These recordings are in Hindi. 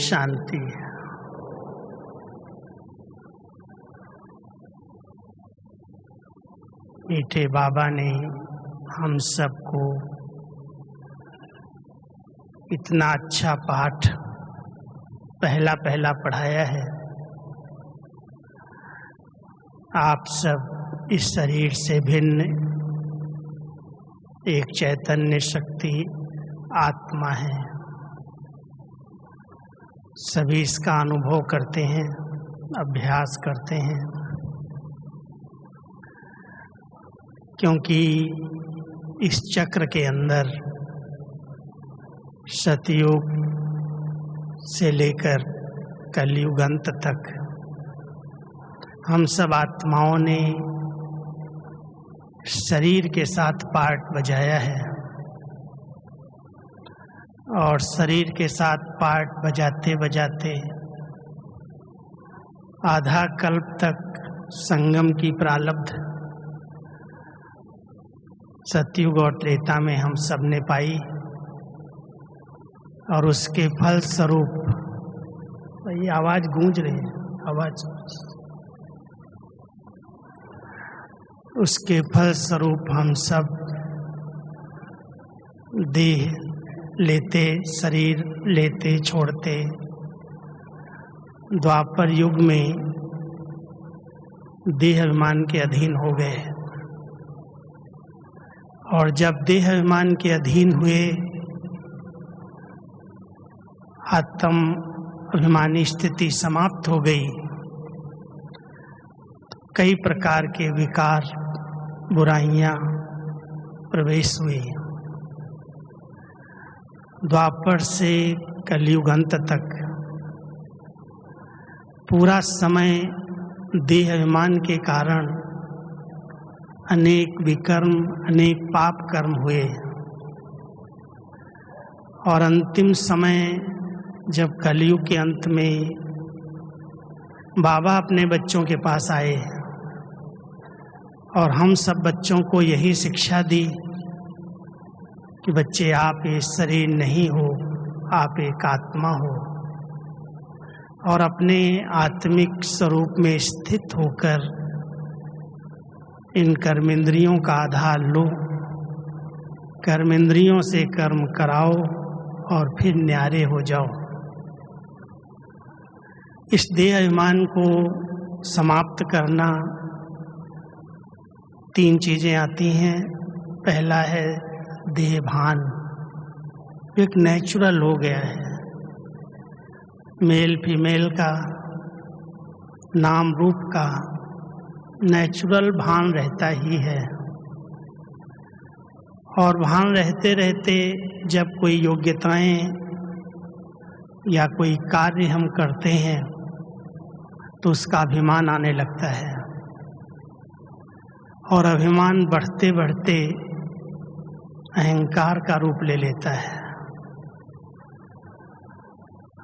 शांति। मीठे बाबा ने हम सबको इतना अच्छा पाठ पहला पढ़ाया है। आप सब इस शरीर से भिन्न एक चैतन्य शक्ति आत्मा है। सभी इसका अनुभव करते हैं, अभ्यास करते हैं, क्योंकि इस चक्र के अंदर सतयुग से लेकर कलयुग अंत तक हम सब आत्माओं ने शरीर के साथ पार्ट बजाया है और शरीर के साथ पार्ट बजाते बजाते आधा कल्प तक संगम की प्रारब्ध सतयुग और त्रेता में हम सब ने पाई और उसके फल स्वरूप ये आवाज गूंज रही है, आवाज उसके फल स्वरूप हम सब देह लेते, शरीर लेते छोड़ते द्वापर युग में देह अभिमान के अधीन हो गए और जब देह अभिमान के अधीन हुए आत्म अभिमानी स्थिति समाप्त हो गई। कई प्रकार के विकार, बुराइयां प्रवेश हुई। द्वापर से कलयुग अंत तक पूरा समय देह अभिमान के कारण अनेक विकर्म, अनेक पाप कर्म हुए और अंतिम समय जब कलयुग के अंत में बाबा अपने बच्चों के पास आए और हम सब बच्चों को यही शिक्षा दी कि बच्चे आप ये शरीर नहीं हो, आप एक आत्मा हो और अपने आत्मिक स्वरूप में स्थित होकर इन कर्मेंद्रियों का आधार लो, कर्मेंद्रियों से कर्म कराओ और फिर न्यारे हो जाओ। इस देह अभिमान को समाप्त करना 3 चीजें आती हैं। पहला है देह भान, एक नेचुरल हो गया है, मेल फीमेल का, नाम रूप का नेचुरल भान रहता ही है और भान रहते रहते जब कोई योग्यताएं या कोई कार्य हम करते हैं तो उसका अभिमान आने लगता है और अभिमान बढ़ते बढ़ते अहंकार का रूप ले लेता है।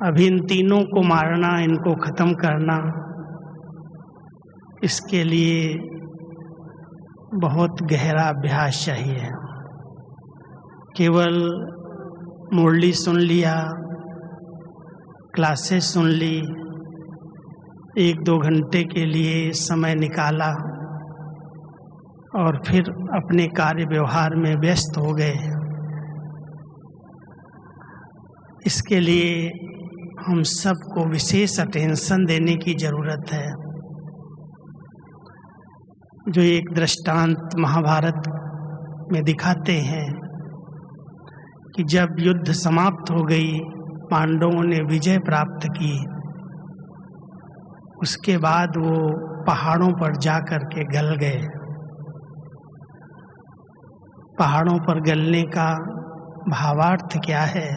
अभी इन तीनों को मारना, इनको खत्म करना, इसके लिए बहुत गहरा अभ्यास चाहिए। केवल मुरली सुन लिया, क्लासेस सुन ली, 1-2 घंटे के लिए समय निकाला और फिर अपने कार्य व्यवहार में व्यस्त हो गए। इसके लिए हम सबको विशेष अटेंशन देने की जरूरत है। जो एक दृष्टांत महाभारत में दिखाते हैं कि जब युद्ध समाप्त हो गई, पांडवों ने विजय प्राप्त की, उसके बाद वो पहाड़ों पर जाकर के गल गए। पहाड़ों पर गलने का भावार्थ क्या है?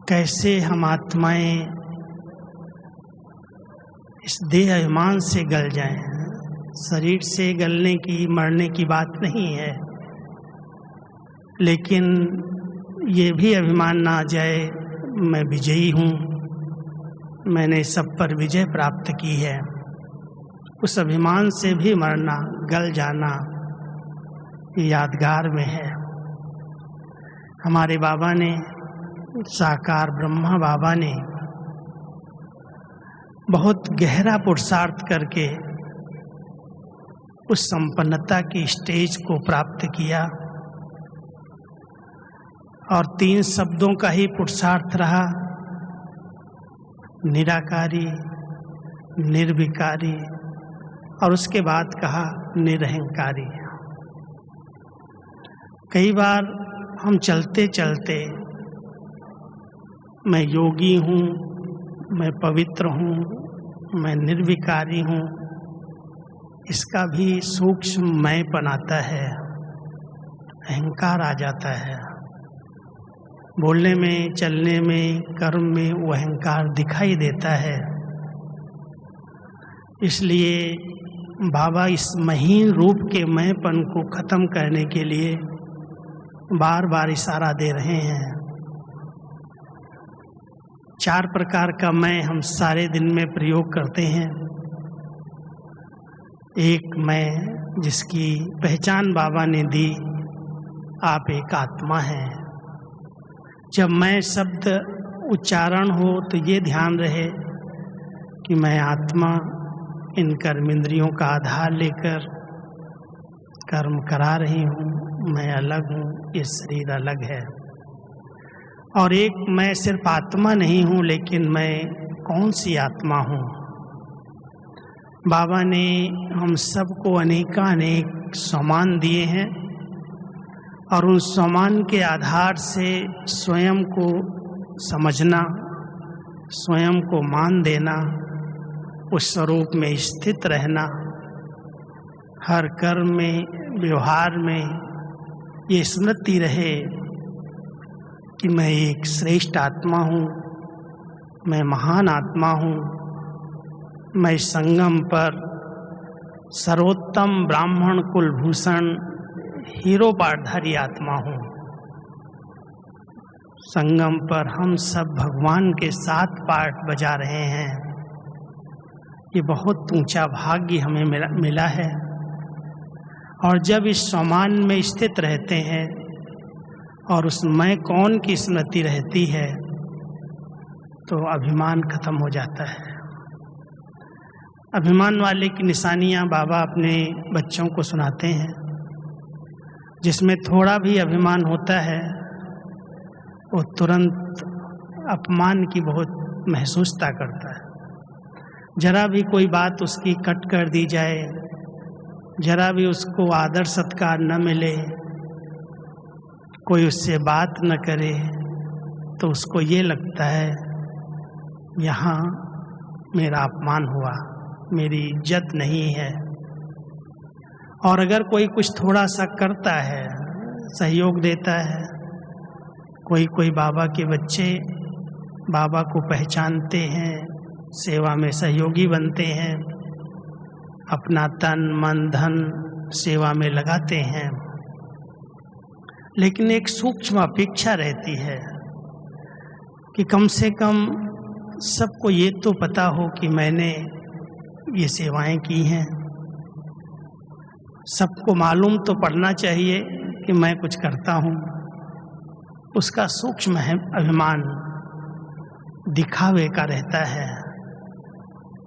कैसे हम आत्माएं इस देह अभिमान से गल जाएं। शरीर से गलने की, मरने की बात नहीं है, लेकिन ये भी अभिमान ना आ जाए मैं विजयी हूँ, मैंने सब पर विजय प्राप्त की है। उस अभिमान से भी मरना, गल जाना यादगार में है। हमारे बाबा ने साकार ब्रह्मा बाबा ने बहुत गहरा पुरुषार्थ करके उस संपन्नता की स्टेज को प्राप्त किया और 3 शब्दों का ही पुरुषार्थ रहा, निराकारी, निर्विकारी और उसके बाद कहा निरहंकारी। कई बार हम चलते चलते मैं योगी हूँ, मैं पवित्र हूँ, मैं निर्विकारी हूँ, इसका भी सूक्ष्म मैंपन आता है, अहंकार आ जाता है। बोलने में, चलने में, कर्म में वो अहंकार दिखाई देता है। इसलिए बाबा इस महीन रूप के मैंपन को खत्म करने के लिए बार बार इशारा दे रहे हैं। 4 प्रकार का मैं हम सारे दिन में प्रयोग करते हैं। एक मैं जिसकी पहचान बाबा ने दी, आप एक आत्मा हैं। जब मैं शब्द उच्चारण हो तो ये ध्यान रहे कि मैं आत्मा इन कर्मेंद्रियों का आधार लेकर कर्म करा रही हूँ, मैं अलग हूँ, ये शरीर अलग है। और एक मैं सिर्फ आत्मा नहीं हूँ, लेकिन मैं कौन सी आत्मा हूँ। बाबा ने हम सबको अनेकानेक सम्मान दिए हैं और उन सम्मान के आधार से स्वयं को समझना, स्वयं को मान देना, उस स्वरूप में स्थित रहना, हर कर्म में, व्यवहार में ये स्मृति रहे कि मैं एक श्रेष्ठ आत्मा हूँ, मैं महान आत्मा हूँ, मैं संगम पर सर्वोत्तम ब्राह्मण कुलभूषण हीरो पाठधारी आत्मा हूँ। संगम पर हम सब भगवान के साथ पाठ बजा रहे हैं। ये बहुत ऊंचा भाग्य हमें मिला है। और जब इस सम्मान में स्थित रहते हैं और उस मैं कौन की स्मृति रहती है तो अभिमान खत्म हो जाता है। अभिमान वाले की निशानियां बाबा अपने बच्चों को सुनाते हैं। जिसमें थोड़ा भी अभिमान होता है वो तुरंत अपमान की बहुत महसूसता करता है। जरा भी कोई बात उसकी कट कर दी जाए, जरा भी उसको आदर सत्कार न मिले, कोई उससे बात न करे तो उसको ये लगता है यहाँ मेरा अपमान हुआ, मेरी इज्जत नहीं है। और अगर कोई कुछ थोड़ा सा करता है, सहयोग देता है, कोई बाबा के बच्चे बाबा को पहचानते हैं, सेवा में सहयोगी बनते हैं, अपना तन मन धन सेवा में लगाते हैं, लेकिन एक सूक्ष्म अपेक्षा रहती है कि कम से कम सबको ये तो पता हो कि मैंने ये सेवाएं की हैं। सबको मालूम तो पड़ना चाहिए कि मैं कुछ करता हूँ। उसका सूक्ष्म अभिमान दिखावे का रहता है।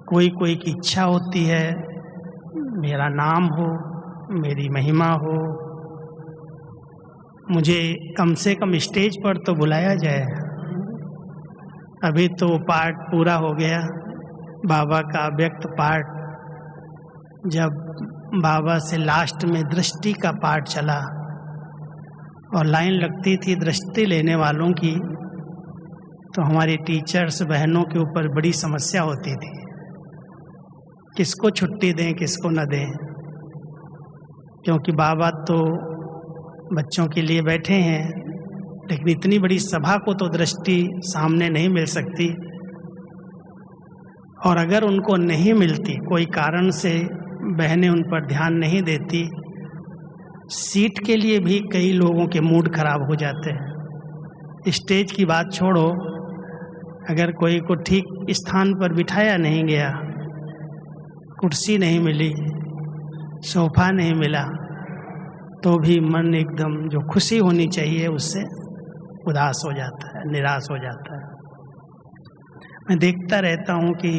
कोई की इच्छा होती है मेरा नाम हो, मेरी महिमा हो, मुझे कम से कम स्टेज पर तो बुलाया जाए। अभी तो पाठ पूरा हो गया, बाबा का व्यक्त पाठ। जब बाबा से लास्ट में दृष्टि का पाठ चला और लाइन लगती थी दृष्टि लेने वालों की, तो हमारी टीचर्स बहनों के ऊपर बड़ी समस्या होती थी, किसको छुट्टी दें किसको न दें, क्योंकि बाबा तो बच्चों के लिए बैठे हैं, लेकिन इतनी बड़ी सभा को तो दृष्टि सामने नहीं मिल सकती। और अगर उनको नहीं मिलती, कोई कारण से बहनें उन पर ध्यान नहीं देती, सीट के लिए भी कई लोगों के मूड खराब हो जाते हैं। स्टेज की बात छोड़ो, अगर कोई को ठीक स्थान पर बिठाया नहीं गया, कुर्सी नहीं मिली, सोफा नहीं मिला, तो भी मन एकदम जो खुशी होनी चाहिए उससे उदास हो जाता है, निराश हो जाता है। मैं देखता रहता हूँ कि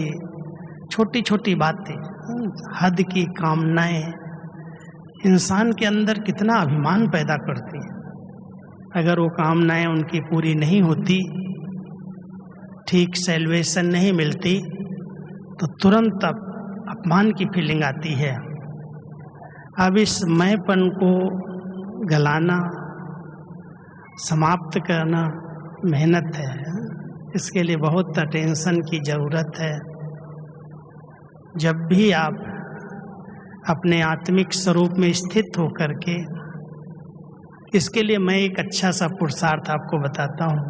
छोटी छोटी बातें, हद की कामनाएं इंसान के अंदर कितना अभिमान पैदा करती हैं। अगर वो कामनाएं उनकी पूरी नहीं होती, ठीक सैल्वेशन नहीं मिलती, तो तुरंत अपमान की फीलिंग आती है। अब इस मैंपन को गलाना, समाप्त करना मेहनत है। इसके लिए बहुत अटेंशन की ज़रूरत है। जब भी आप अपने आत्मिक स्वरूप में स्थित होकर के, इसके लिए मैं एक अच्छा सा पुरुषार्थ आपको बताता हूँ।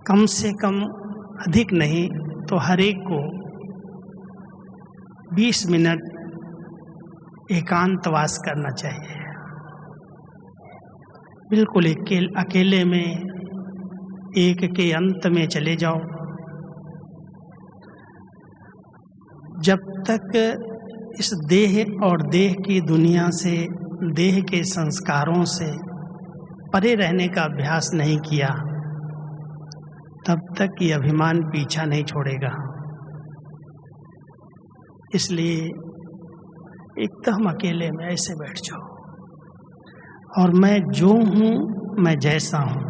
कम से कम, अधिक नहीं तो हर एक को 20 मिनट एकांतवास करना चाहिए। बिल्कुल अकेले में एक के अंत में चले जाओ। जब तक इस देह और देह की दुनिया से, देह के संस्कारों से परे रहने का अभ्यास नहीं किया, तब तक ये अभिमान पीछा नहीं छोड़ेगा। इसलिए एकदम अकेले में ऐसे बैठ जाओ और मैं जो हूँ, मैं जैसा हूँ,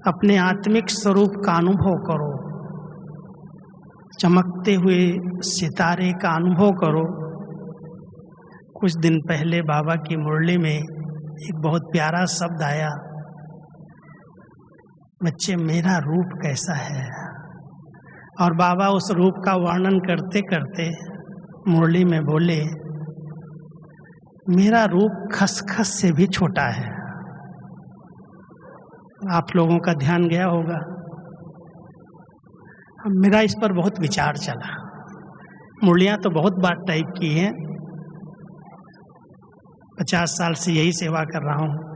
अपने आत्मिक स्वरूप का अनुभव करो। चमकते हुए सितारे का अनुभव करो। कुछ दिन पहले बाबा की मुरली में एक बहुत प्यारा शब्द आया, बच्चे मेरा रूप कैसा है। और बाबा उस रूप का वर्णन करते करते मुरली में बोले, मेरा रूप खसखस से भी छोटा है। आप लोगों का ध्यान गया होगा। मेरा इस पर बहुत विचार चला। मुरलियाँ तो बहुत बार टाइप की हैं, 50 साल से यही सेवा कर रहा हूँ।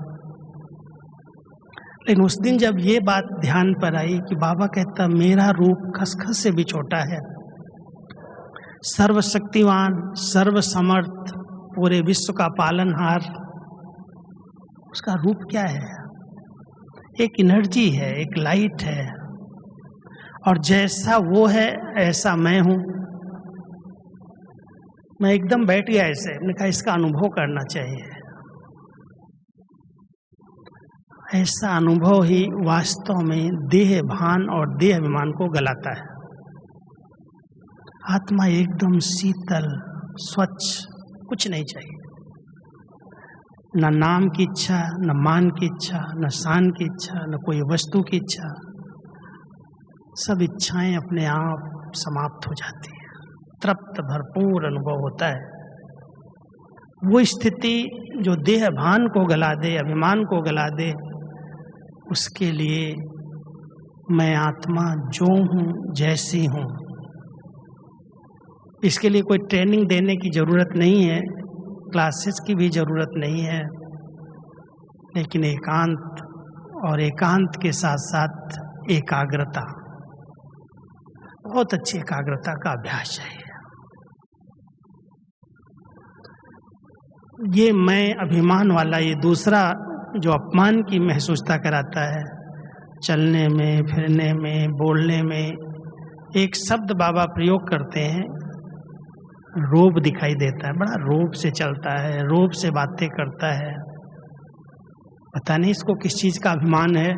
लेकिन उस दिन जब ये बात ध्यान पर आई कि बाबा कहता मेरा रूप खसखस से भी छोटा है, सर्वशक्तिवान, सर्वसमर्थ, पूरे विश्व का पालनहार, उसका रूप क्या है? एक एनर्जी है, एक लाइट है। और जैसा वो है ऐसा मैं हूँ। मैं एकदम बैठ गया ऐसे, मैंने कहा इसका अनुभव करना चाहिए। ऐसा अनुभव ही वास्तव में देह भान और देह अभिमान को गलाता है। आत्मा एकदम शीतल, स्वच्छ, कुछ नहीं चाहिए। न नाम की इच्छा, न मान की इच्छा, न शान की इच्छा, न कोई वस्तु की इच्छा। सब इच्छाएं अपने आप समाप्त हो जाती हैं। तृप्त भरपूर अनुभव होता है। वो स्थिति जो देह भान को गला दे, अभिमान को गला दे, उसके लिए मैं आत्मा जो हूँ, जैसी हूँ। इसके लिए कोई ट्रेनिंग देने की जरूरत नहीं है, क्लासेस की भी जरूरत नहीं है। लेकिन एकांत, और एकांत के साथ साथ एकाग्रता, बहुत अच्छी एकाग्रता का अभ्यास चाहिए। ये मैं अभिमान वाला, ये दूसरा जो अपमान की महसूसता कराता है, चलने में, फिरने में, बोलने में, एक शब्द बाबा प्रयोग करते हैं, रोब दिखाई देता है। बड़ा रोब से चलता है, रोब से बातें करता है। पता नहीं इसको किस चीज़ का अभिमान है।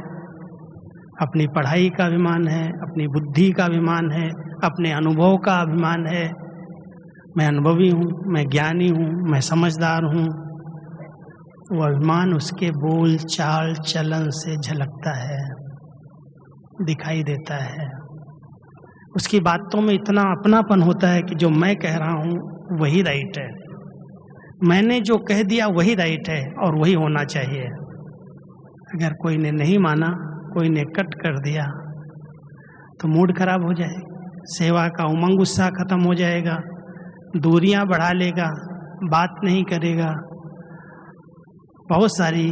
अपनी पढ़ाई का अभिमान है, अपनी बुद्धि का अभिमान है, अपने अनुभव का अभिमान है। मैं अनुभवी हूँ, मैं ज्ञानी हूँ, मैं समझदार हूँ। वो अभिमान उसके बोल चाल चलन से झलकता है, दिखाई देता है। उसकी बातों में इतना अपनापन होता है कि जो मैं कह रहा हूँ वही राइट है, मैंने जो कह दिया वही राइट है और वही होना चाहिए। अगर कोई ने नहीं माना, कोई ने कट कर दिया, तो मूड खराब हो जाए, सेवा का उमंग उत्साह खत्म हो जाएगा, दूरियां बढ़ा लेगा, बात नहीं करेगा, बहुत सारी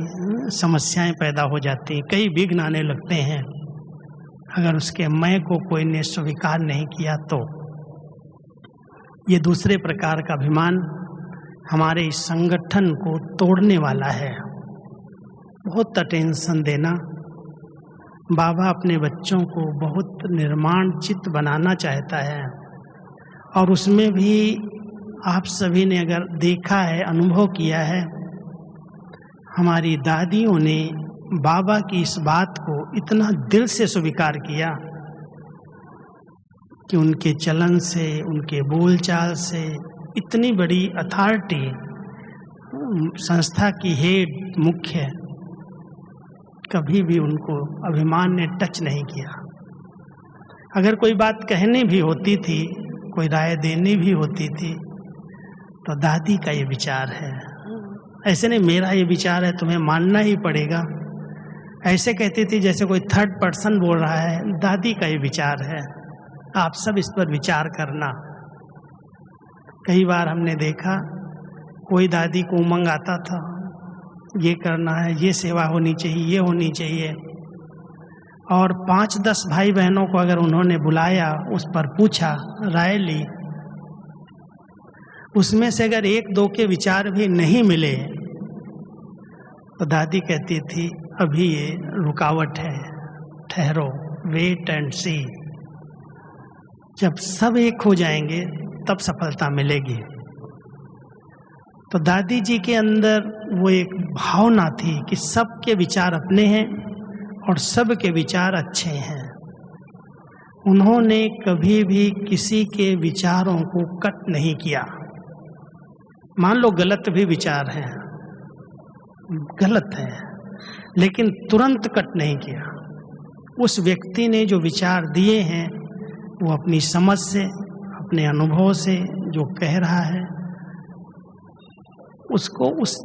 समस्याएं पैदा हो जाती हैं, कई विघ्न आने लगते हैं। अगर उसके मैं को कोई ने स्वीकार नहीं किया तो ये दूसरे प्रकार का अभिमान हमारे इस संगठन को तोड़ने वाला है। बहुत अटेंशन देना। बाबा अपने बच्चों को बहुत निर्माण चित्त बनाना चाहता है, और उसमें भी आप सभी ने अगर देखा है, अनुभव किया है, हमारी दादियों ने बाबा की इस बात को इतना दिल से स्वीकार किया कि उनके चलन से, उनके बोलचाल से इतनी बड़ी अथॉरिटी, संस्था की हेड, मुख्य, कभी भी उनको अभिमान ने टच नहीं किया। अगर कोई बात कहनी भी होती थी, कोई राय देनी भी होती थी, तो दादी का ये विचार है, ऐसे नहीं मेरा ये विचार है, तुम्हें मानना ही पड़ेगा, ऐसे कहती थी जैसे कोई थर्ड पर्सन बोल रहा है। दादी का ये विचार है, आप सब इस पर विचार करना। कई बार हमने देखा, कोई दादी को उमंग आता था, ये करना है, ये सेवा होनी चाहिए, ये होनी चाहिए, और 5-10 भाई बहनों को अगर उन्होंने बुलाया, उस पर पूछा, राय ली, उसमें से अगर 1-2 के विचार भी नहीं मिले तो दादी कहती थी, अभी ये रुकावट है, ठहरो, वेट एंड सी। जब सब एक हो जाएंगे तब सफलता मिलेगी। तो दादी जी के अंदर वो एक भावना थी कि सबके विचार अपने हैं और सबके विचार अच्छे हैं। उन्होंने कभी भी किसी के विचारों को कट नहीं किया। मान लो गलत भी विचार हैं, गलत है, लेकिन तुरंत कट नहीं किया। उस व्यक्ति ने जो विचार दिए हैं, वो अपनी समझ से, अपने अनुभव से जो कह रहा है, उसको उस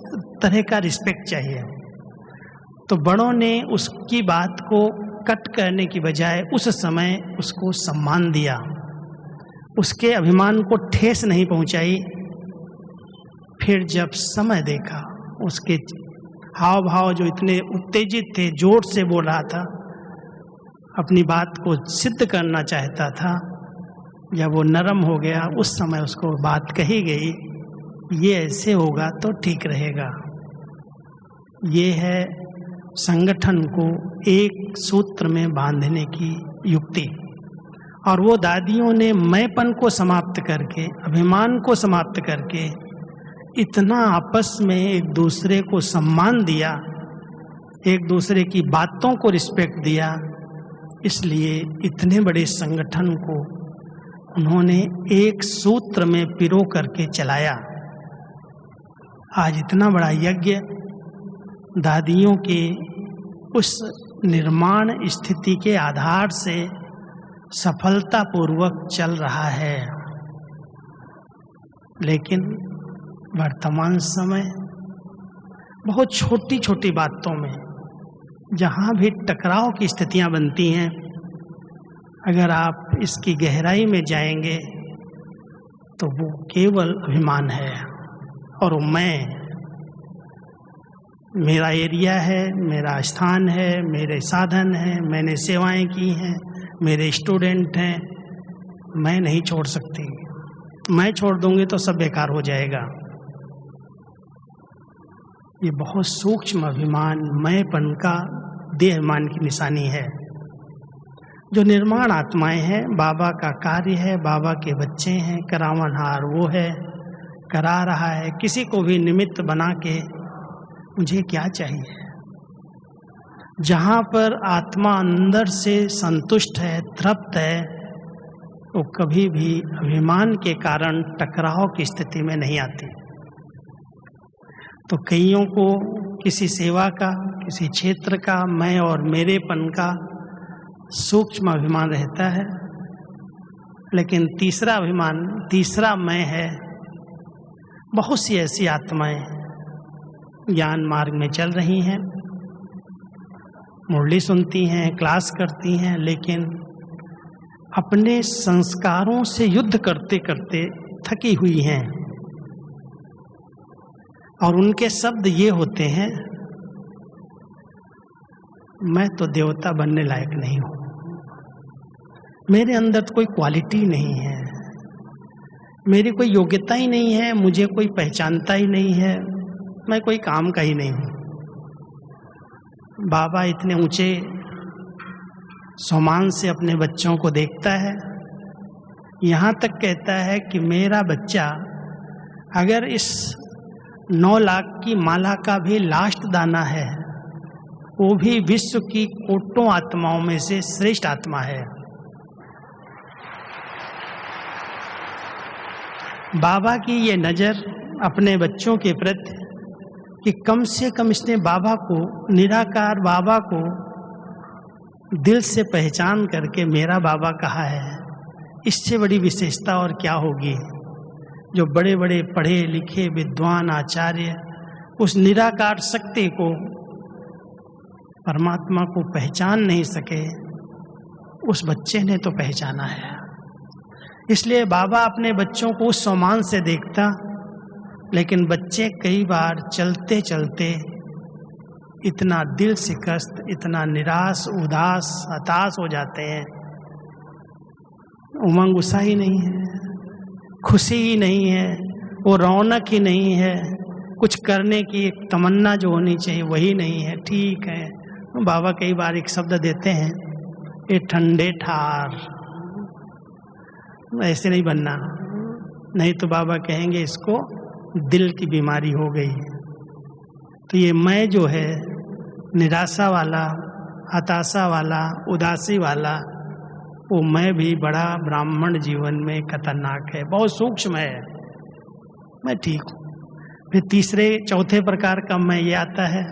तरह का रिस्पेक्ट चाहिए। तो बड़ों ने उसकी बात को कट करने की बजाय उस समय उसको सम्मान दिया, उसके अभिमान को ठेस नहीं पहुंचाई। फिर जब समय देखा, उसके हाव भाव जो इतने उत्तेजित थे, जोर से बोल रहा था, अपनी बात को सिद्ध करना चाहता था, जब वो नरम हो गया, उस समय उसको बात कही गई, ये ऐसे होगा तो ठीक रहेगा। ये है संगठन को एक सूत्र में बांधने की युक्ति। और वो दादियों ने मैंपन को समाप्त करके, अभिमान को समाप्त करके, इतना आपस में एक दूसरे को सम्मान दिया, एक दूसरे की बातों को रिस्पेक्ट दिया। इसलिए इतने बड़े संगठन को उन्होंने एक सूत्र में पिरो करके चलाया। आज इतना बड़ा यज्ञ दादियों के उस निर्माण स्थिति के आधार से सफलतापूर्वक चल रहा है। लेकिन वर्तमान समय बहुत छोटी छोटी बातों में, जहाँ भी टकराव की स्थितियाँ बनती हैं, अगर आप इसकी गहराई में जाएंगे तो वो केवल अभिमान है। और मैं, मेरा एरिया है, मेरा स्थान है, मेरे साधन हैं, मैंने सेवाएं की हैं, मेरे स्टूडेंट हैं, मैं नहीं छोड़ सकती। मैं छोड़ दूंगी तो सब बेकार हो जाएगा। ये बहुत सूक्ष्म अभिमान, मैंपन का देहमान की निशानी है। जो निर्माण आत्माएं हैं, बाबा का कार्य है, बाबा के बच्चे हैं, करावनहार वो है, करा रहा है। किसी को भी निमित्त बना के मुझे क्या चाहिए। जहाँ पर आत्मा अंदर से संतुष्ट है, तृप्त है, वो कभी भी अभिमान के कारण टकराव की स्थिति में नहीं आती। तो कईयों को किसी सेवा का, किसी क्षेत्र का, मैं और मेरेपन का सूक्ष्म अभिमान रहता है। लेकिन तीसरा अभिमान, तीसरा मैं है। बहुत सी ऐसी आत्माएं ज्ञान मार्ग में चल रही हैं, मुरली सुनती हैं, क्लास करती हैं, लेकिन अपने संस्कारों से युद्ध करते करते थकी हुई हैं। और उनके शब्द ये होते हैं, मैं तो देवता बनने लायक नहीं हूँ, मेरे अंदर तो कोई क्वालिटी नहीं है, मेरी कोई योग्यता ही नहीं है, मुझे कोई पहचानता ही नहीं है, मैं कोई काम का ही नहीं हूँ। बाबा इतने ऊंचे सम्मान से अपने बच्चों को देखता है, यहाँ तक कहता है कि मेरा बच्चा अगर इस 9 लाख की माला का भी लास्ट दाना है, वो भी विश्व की कोटों आत्माओं में से श्रेष्ठ आत्मा है। बाबा की ये नज़र अपने बच्चों के प्रति कि कम से कम इसने बाबा को, निराकार बाबा को दिल से पहचान करके मेरा बाबा कहा है, इससे बड़ी विशेषता और क्या होगी। जो बड़े बड़े पढ़े लिखे विद्वान आचार्य उस निराकार शक्ति को, परमात्मा को पहचान नहीं सके, उस बच्चे ने तो पहचाना है। इसलिए बाबा अपने बच्चों को उस सम्मान से देखता, लेकिन बच्चे कई बार चलते चलते इतना दिल शिकस्त, इतना निराश, उदास, हताश हो जाते हैं, उमंग उत्साह ही नहीं है, खुशी ही नहीं है, वो रौनक ही नहीं है, कुछ करने की एक तमन्ना जो होनी चाहिए वही नहीं है। ठीक है, बाबा कई बार एक शब्द देते हैं, ये ठंडे ठार, ऐसे नहीं बनना, नहीं तो बाबा कहेंगे इसको दिल की बीमारी हो गई। तो ये मैं जो है निराशा वाला, हताशा वाला, उदासी वाला, वो मैं भी बड़ा ब्राह्मण जीवन में खतरनाक है, बहुत सूक्ष्म है। मैं ठीक हूँ। फिर तीसरे चौथे प्रकार का मैं ये आता है,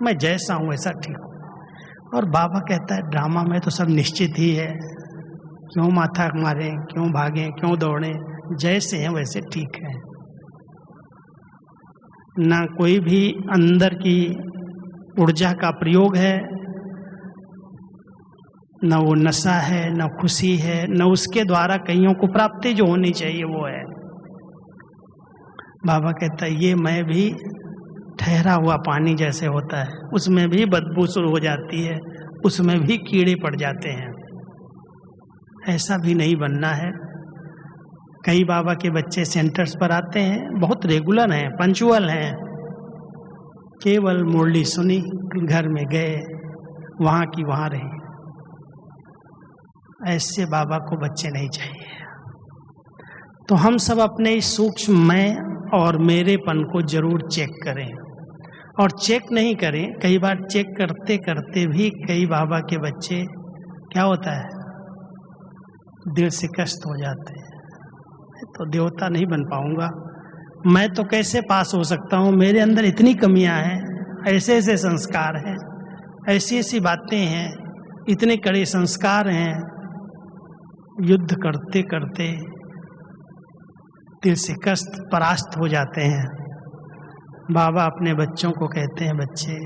मैं जैसा हूँ वैसा ठीक हूँ। और बाबा कहता है ड्रामा में तो सब निश्चित ही है, क्यों माथा मारें, क्यों भागें, क्यों दौड़ें, जैसे हैं वैसे ठीक है। ना कोई भी अंदर की ऊर्जा का प्रयोग है, न वो नशा है, न खुशी है, न उसके द्वारा कईयों को प्राप्ति जो होनी चाहिए वो है। बाबा कहता है ये मैं भी ठहरा हुआ पानी जैसे होता है, उसमें भी बदबू शुरू हो जाती है, उसमें भी कीड़े पड़ जाते हैं, ऐसा भी नहीं बनना है। कई बाबा के बच्चे सेंटर्स पर आते हैं, बहुत रेगुलर हैं, पंचुअल हैं, केवल मुरली सुनी, घर में गए, वहाँ की वहाँ रहे। ऐसे बाबा को बच्चे नहीं चाहिए। तो हम सब अपने इस सूक्ष्म मैं और मेरेपन को जरूर चेक करें, और चेक नहीं करें, कई बार चेक करते करते भी कई बाबा के बच्चे क्या होता है, दिल शिकस्त हो जाते हैं। तो देवता नहीं बन पाऊंगा, मैं तो कैसे पास हो सकता हूँ, मेरे अंदर इतनी कमियां हैं, ऐसे ऐसे संस्कार हैं, ऐसी ऐसी बातें हैं, इतने कड़े संस्कार हैं। युद्ध करते करते दिल शिकस्त, परास्त हो जाते हैं। बाबा अपने बच्चों को कहते हैं, बच्चे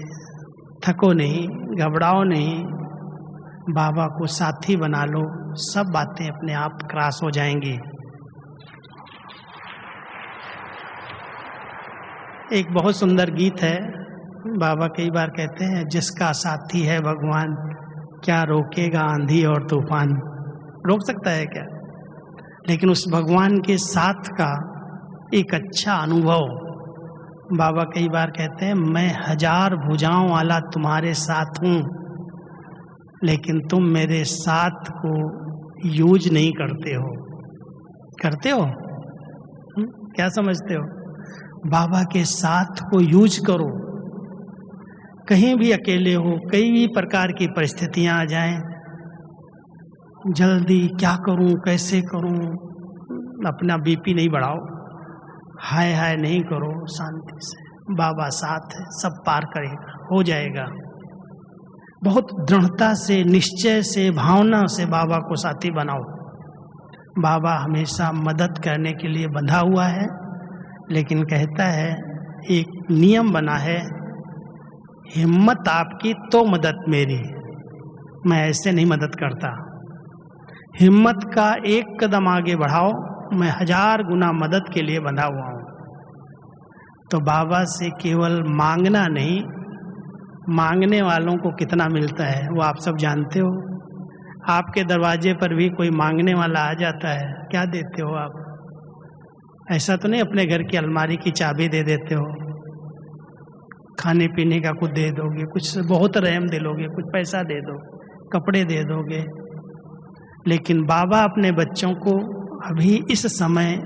थको नहीं, घबराओ नहीं, बाबा को साथी बना लो, सब बातें अपने आप क्रॉस हो जाएंगी। एक बहुत सुंदर गीत है, बाबा कई बार कहते हैं, जिसका साथी है भगवान, क्या रोकेगा आंधी और तूफान। रोक सकता है क्या? लेकिन उस भगवान के साथ का एक अच्छा अनुभव, बाबा कई बार कहते हैं, मैं 1000 भुजाओं वाला तुम्हारे साथ हूँ, लेकिन तुम मेरे साथ को यूज नहीं करते हो। करते हो? क्या समझते हो? बाबा के साथ को यूज करो। कहीं भी अकेले हो, कई भी प्रकार की परिस्थितियां आ जाएं, जल्दी क्या करूं, कैसे करूं, अपना बीपी नहीं बढ़ाओ, हाय हाय नहीं करो, शांति से। बाबा साथ है, सब पार करेगा, हो जाएगा। बहुत दृढ़ता से, निश्चय से, भावना से बाबा को साथी बनाओ। बाबा हमेशा मदद करने के लिए बंधा हुआ है, लेकिन कहता है एक नियम बना है, हिम्मत आपकी तो मदद मेरी। मैं ऐसे नहीं मदद करता, हिम्मत का एक कदम आगे बढ़ाओ, मैं 1000 गुना मदद के लिए बंधा हुआ हूँ। तो बाबा से केवल मांगना नहीं, मांगने वालों को कितना मिलता है वो आप सब जानते हो। आपके दरवाजे पर भी कोई मांगने वाला आ जाता है, क्या देते हो आप? ऐसा तो नहीं अपने घर की अलमारी की चाबी दे देते हो, खाने पीने का कुछ दे दोगे, कुछ बहुत रहम दिलोगे, कुछ पैसा दे दो, कपड़े दे दोगे। लेकिन बाबा अपने बच्चों को अभी इस समय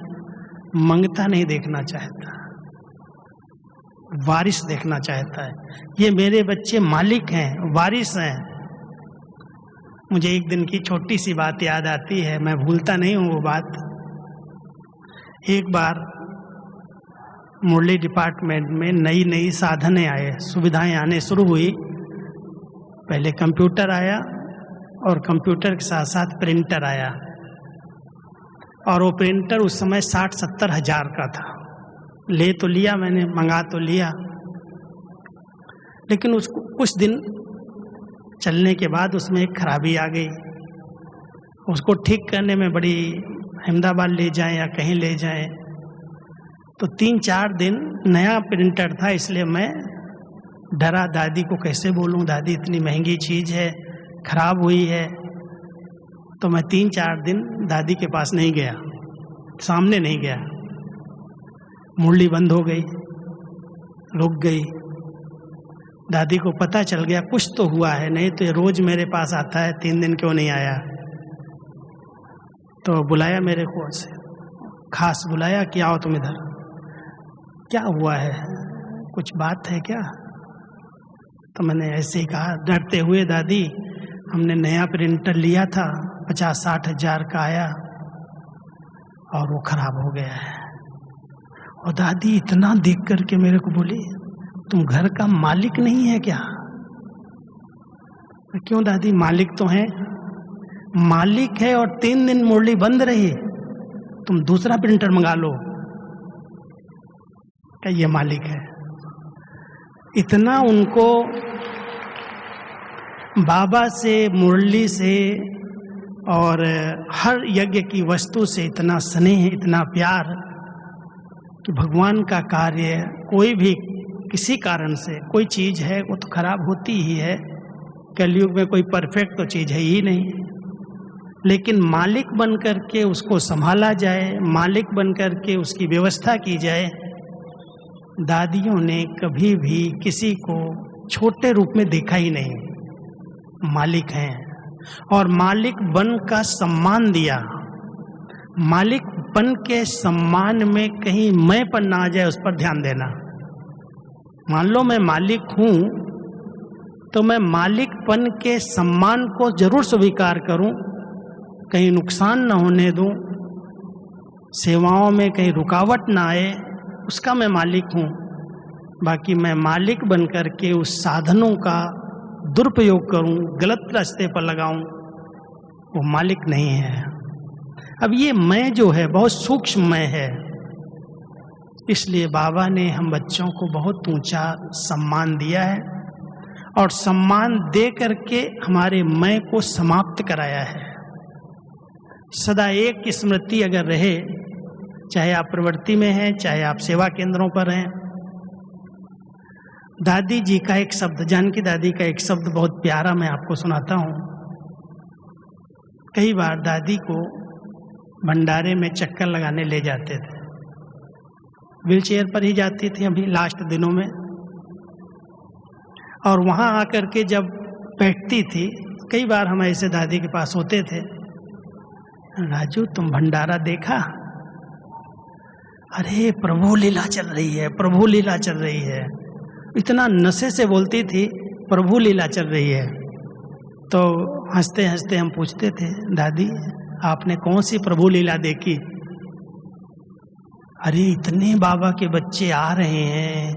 मंगता नहीं देखना चाहता, वारिस देखना चाहता है। ये मेरे बच्चे मालिक हैं, वारिस हैं। मुझे एक दिन की छोटी सी बात याद आती है, मैं भूलता नहीं हूँ वो बात। एक बार मुरली डिपार्टमेंट में नई नई साधनें आए, सुविधाएं आने शुरू हुई। पहले कंप्यूटर आया और कंप्यूटर के साथ साथ प्रिंटर आया, और वो प्रिंटर उस समय 60-70 हज़ार का था। ले तो लिया मैंने, मंगा तो लिया, लेकिन उसको कुछ दिन चलने के बाद उसमें एक खराबी आ गई। उसको ठीक करने में बड़ी अहमदाबाद ले जाएं या कहीं ले जाएं, तो 3-4 दिन नया प्रिंटर था, इसलिए मैं डरा। दादी को कैसे बोलूं, दादी इतनी महंगी चीज़ है, खराब हुई है। तो मैं 3-4 दिन दादी के पास नहीं गया, सामने नहीं गया। मुरली बंद हो गई, रुक गई। दादी को पता चल गया कुछ तो हुआ है, नहीं तो ये रोज मेरे पास आता है, 3 दिन क्यों नहीं आया। तो बुलाया मेरे को से, खास बुलाया कि आओ तुम इधर, क्या हुआ है, कुछ बात है क्या। तो मैंने ऐसे ही कहा डरते हुए, दादी हमने नया प्रिंटर लिया था, 50-60 हज़ार का आया और वो खराब हो गया है। और दादी इतना देख करके मेरे को बोली, तुम घर का मालिक नहीं है क्या। क्यों दादी, मालिक तो है। मालिक है और 3 दिन मुरली बंद रही, तुम दूसरा प्रिंटर मंगा लो। क्या ये मालिक है। इतना उनको बाबा से, मुरली से और हर यज्ञ की वस्तु से इतना स्नेह, इतना प्यार कि भगवान का कार्य कोई भी किसी कारण से, कोई चीज़ है वो तो खराब होती ही है। कलयुग में कोई परफेक्ट तो चीज़ है ही नहीं, लेकिन मालिक बन कर के उसको संभाला जाए, मालिक बन कर के उसकी व्यवस्था की जाए। दादियों ने कभी भी किसी को छोटे रूप में देखा ही नहीं। मालिक हैं और मालिक बन का सम्मान दिया। मालिक बन के सम्मान में कहीं मैं पन ना आ जाए, उस पर ध्यान देना। मान लो मैं मालिक हूँ तो मैं मालिकपन के सम्मान को जरूर स्वीकार करूँ, कहीं नुकसान न होने दूँ, सेवाओं में कहीं रुकावट ना आए, उसका मैं मालिक हूँ। बाकी मैं मालिक बन कर के उस साधनों का दुरुपयोग करूँ, गलत रास्ते पर लगाऊँ, वो मालिक नहीं है। अब ये मैं जो है बहुत सूक्ष्म मैं है, इसलिए बाबा ने हम बच्चों को बहुत ऊंचा सम्मान दिया है और सम्मान दे करके हमारे मैं को समाप्त कराया है। सदा एक की स्मृति अगर रहे, चाहे आप प्रवृत्ति में हैं, चाहे आप सेवा केंद्रों पर हैं। दादी जी का एक शब्द, जानकी दादी का एक शब्द बहुत प्यारा मैं आपको सुनाता हूँ। कई बार दादी को भंडारे में चक्कर लगाने ले जाते थे, व्हीलचेयर पर ही जाती थी अभी लास्ट दिनों में, और वहाँ आकर के जब बैठती थी, कई बार हम ऐसे दादी के पास होते थे, राजू तुम भंडारा देखा, अरे प्रभु लीला चल रही है, प्रभु लीला चल रही है। इतना नशे से बोलती थी, प्रभु लीला चल रही है। तो हंसते हंसते हम पूछते थे, दादी आपने कौन सी प्रभु लीला देखी। अरे इतने बाबा के बच्चे आ रहे हैं,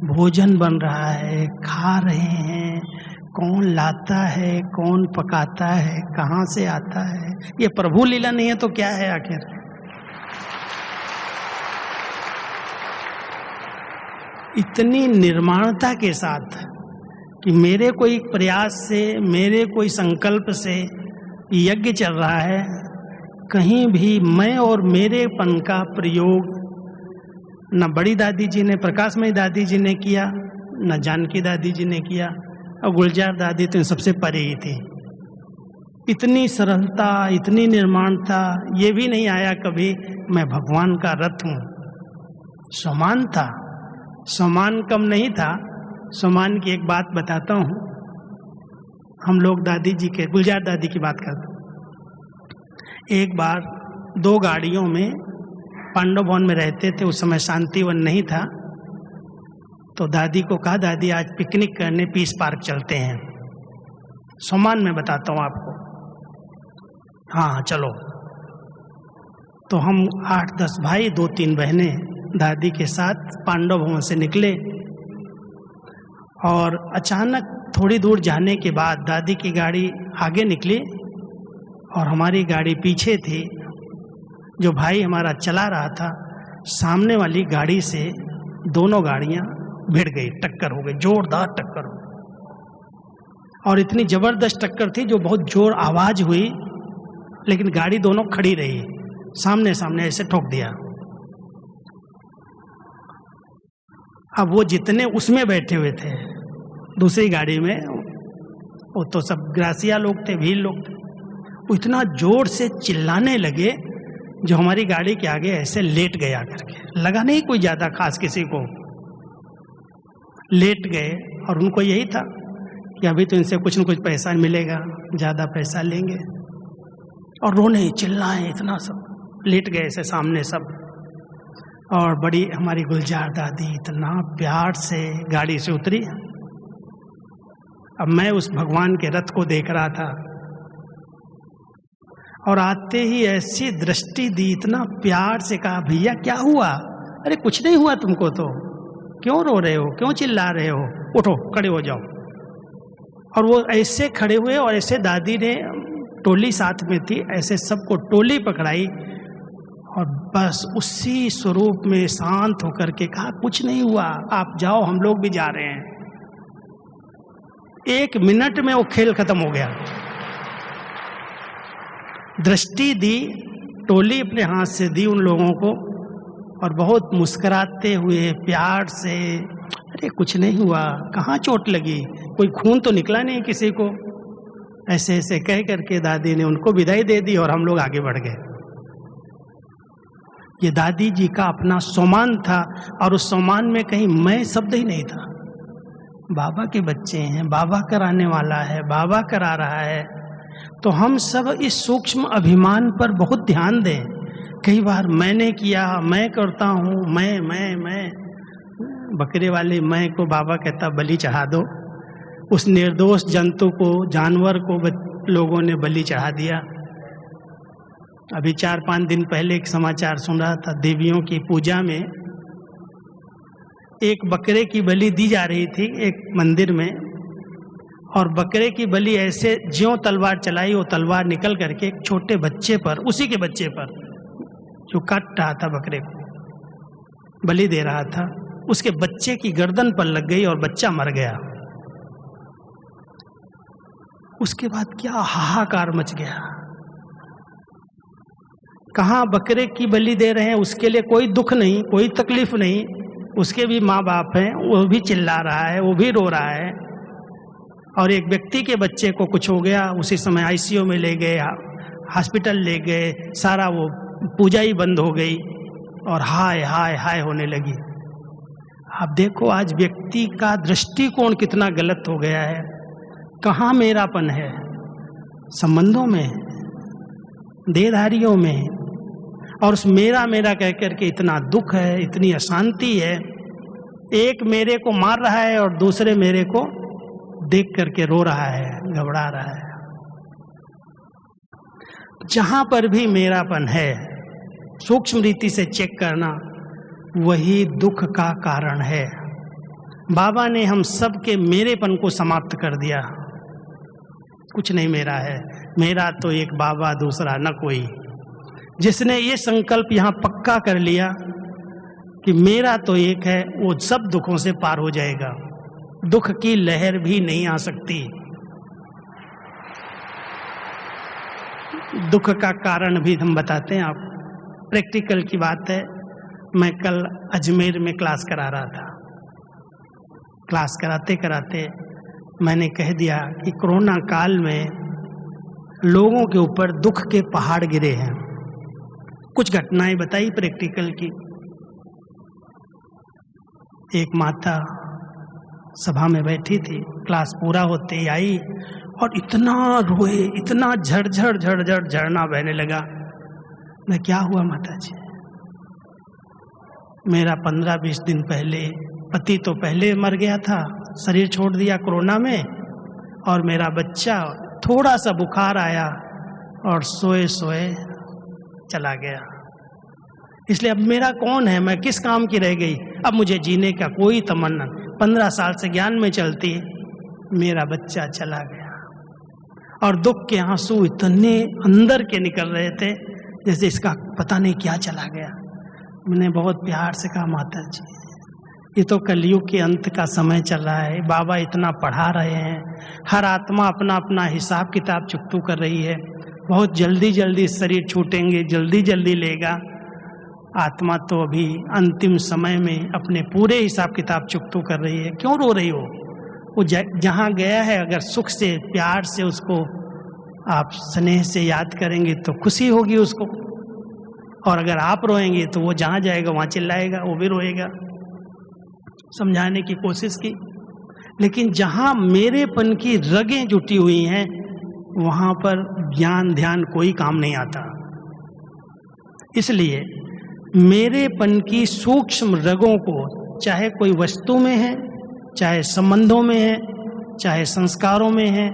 भोजन बन रहा है, खा रहे हैं, कौन लाता है, कौन पकाता है, कहाँ से आता है, ये प्रभु लीला नहीं है तो क्या है आखिर। इतनी निर्माणता के साथ कि मेरे कोई प्रयास से, मेरे कोई संकल्प से यज्ञ चल रहा है, कहीं भी मैं और मेरेपन का प्रयोग न बड़ी दादी जी ने, प्रकाशमयी दादी जी ने किया, न जानकी दादी जी ने किया, और गुलजार दादी तो इन सबसे परे ही थी। इतनी सरलता, इतनी निर्माणता, ये भी नहीं आया कभी मैं भगवान का रथ हूँ। समान था, समान कम नहीं था, सोमान की एक बात बताता हूँ। हम लोग दादी जी के, गुलजार दादी की बात करते हैं। एक बार 2 गाड़ियों में पांडव भवन में रहते थे, उस समय शांतिवन नहीं था। तो दादी को कहा, दादी आज पिकनिक करने पीस पार्क चलते हैं। सोमान में बताता हूँ आपको। हाँ चलो। तो हम 8-10 भाई 2-3 बहनें दादी के साथ पांडव भवन से निकले। और अचानक थोड़ी दूर जाने के बाद दादी की गाड़ी आगे निकली और हमारी गाड़ी पीछे थी। जो भाई हमारा चला रहा था, सामने वाली गाड़ी से दोनों गाड़ियां भिड़ गई, टक्कर हो गई, जोरदार टक्कर हो गई। और इतनी जबरदस्त टक्कर थी जो बहुत जोर आवाज हुई, लेकिन गाड़ी दोनों खड़ी रही, सामने सामने ऐसे ठोक दिया। अब वो जितने उसमें बैठे हुए थे दूसरी गाड़ी में, वो तो सब ग्रासिया लोग थे, भीड़ लोग थे, वो इतना जोर से चिल्लाने लगे जो हमारी गाड़ी के आगे ऐसे लेट गए आकर के। लगा नहीं कोई ज्यादा खास किसी को, लेट गए। और उनको यही था कि अभी तो इनसे कुछ न कुछ पैसा मिलेगा, ज्यादा पैसा लेंगे। और रोने चिल्लाए, इतना सब लेट गए ऐसे सामने सब। और बड़ी हमारी गुलजार दादी इतना प्यार से गाड़ी से उतरी। अब मैं उस भगवान के रथ को देख रहा था और आते ही ऐसी दृष्टि दी, इतना प्यार से कहा, भैया क्या हुआ? अरे कुछ नहीं हुआ तुमको, तो क्यों रो रहे हो, क्यों चिल्ला रहे हो, उठो खड़े हो जाओ। और वो ऐसे खड़े हुए और ऐसे दादी ने, टोली साथ में थी, ऐसे सबको टोली पकड़ाई और बस उसी स्वरूप में शांत होकर के कहा, कुछ नहीं हुआ, आप जाओ, हम लोग भी जा रहे हैं। 1 मिनट में वो खेल खत्म हो गया। दृष्टि दी, टोली अपने हाथ से दी उन लोगों को और बहुत मुस्कुराते हुए प्यार से, अरे कुछ नहीं हुआ, कहाँ चोट लगी, कोई खून तो निकला नहीं किसी को, ऐसे ऐसे कह करके दादी ने उनको विदाई दे दी और हम लोग आगे बढ़ गए। ये दादी जी का अपना सम्मान था और उस सम्मान में कहीं मैं शब्द ही नहीं था। बाबा के बच्चे हैं, बाबा कराने वाला है, बाबा करा रहा है, तो हम सब इस सूक्ष्म अभिमान पर बहुत ध्यान दें। कई बार मैंने किया, मैं करता हूँ, मैं बकरे वाले मैं को बाबा कहता बलि चढ़ा दो। उस निर्दोष जंतु को, जानवर को लोगों ने बलि चढ़ा दिया। अभी 4-5 दिन पहले एक समाचार सुन रहा था, देवियों की पूजा में एक बकरे की बलि दी जा रही थी एक मंदिर में, और बकरे की बलि ऐसे ज्यों तलवार चलाई, वो तलवार निकल करके एक छोटे बच्चे पर, उसी के बच्चे पर जो काट रहा था, बकरे को बलि दे रहा था, उसके बच्चे की गर्दन पर लग गई और बच्चा मर गया। उसके बाद क्या हाहाकार मच गया। कहाँ बकरे की बलि दे रहे हैं, उसके लिए कोई दुख नहीं, कोई तकलीफ नहीं, उसके भी माँ बाप हैं, वो भी चिल्ला रहा है, वो भी रो रहा है। और एक व्यक्ति के बच्चे को कुछ हो गया, उसी समय आईसीयू में ले गए, हॉस्पिटल ले गए, सारा वो पूजा ही बंद हो गई और हाय हाय हाय होने लगी। आप देखो आज व्यक्ति का दृष्टिकोण कितना गलत हो गया है। कहाँ मेरापन है? संबंधों में, देहधारियों में, और उस मेरा मेरा कह करके इतना दुख है, इतनी अशांति है। एक मेरे को मार रहा है और दूसरे मेरे को देख करके रो रहा है, घबरा रहा है। जहां पर भी मेरापन है, सूक्ष्म रीति से चेक करना, वही दुख का कारण है। बाबा ने हम सब के मेरेपन को समाप्त कर दिया। कुछ नहीं मेरा है, मेरा तो एक बाबा, दूसरा न कोई। जिसने ये संकल्प यहाँ पक्का कर लिया कि मेरा तो एक है, वो सब दुखों से पार हो जाएगा। दुख की लहर भी नहीं आ सकती। दुख का कारण भी हम बताते हैं। आप प्रैक्टिकल की बात है। मैं कल अजमेर में क्लास करा रहा था। क्लास कराते कराते मैंने कह दिया कि कोरोना काल में लोगों के ऊपर दुख के पहाड़ गिरे हैं। कुछ घटनाएं बताई प्रैक्टिकल की। एक माता सभा में बैठी थी, क्लास पूरा होते ही आई और इतना रोए, इतना झरझर झरझर झरना बहने लगा। मैं क्या हुआ माता जी? मेरा 15-20 दिन पहले पति तो पहले मर गया था, शरीर छोड़ दिया कोरोना में, और मेरा बच्चा थोड़ा सा बुखार आया और सोए सोए चला गया। इसलिए अब मेरा कौन है, मैं किस काम की रह गई? अब मुझे जीने का कोई तमन्ना। 15 साल से ज्ञान में चलती, मेरा बच्चा चला गया और दुख के आंसू इतने अंदर के निकल रहे थे जैसे इसका पता नहीं क्या चला गया। मैंने बहुत प्यार से कहा, माता जी ये तो कलयुग के अंत का समय चल रहा है, बाबा इतना पढ़ा रहे हैं, हर आत्मा अपना अपना हिसाब किताब चुकतू कर रही है, बहुत जल्दी जल्दी शरीर छूटेंगे, जल्दी जल्दी लेगा। आत्मा तो अभी अंतिम समय में अपने पूरे हिसाब किताब चुकतू कर रही है, क्यों रो रही हो? वो जहाँ गया है, अगर सुख से प्यार से उसको आप स्नेह से याद करेंगे तो खुशी होगी उसको, और अगर आप रोएंगे तो वो जहाँ जाएगा वहाँ चिल्लाएगा, वो भी रोएगा। समझाने की कोशिश की, लेकिन जहाँ मेरेपन की रगें जुटी हुई हैं वहाँ पर ज्ञान ध्यान कोई काम नहीं आता। इसलिए मेरेपन की सूक्ष्म रगों को, चाहे कोई वस्तु में है, चाहे संबंधों में है, चाहे संस्कारों में है,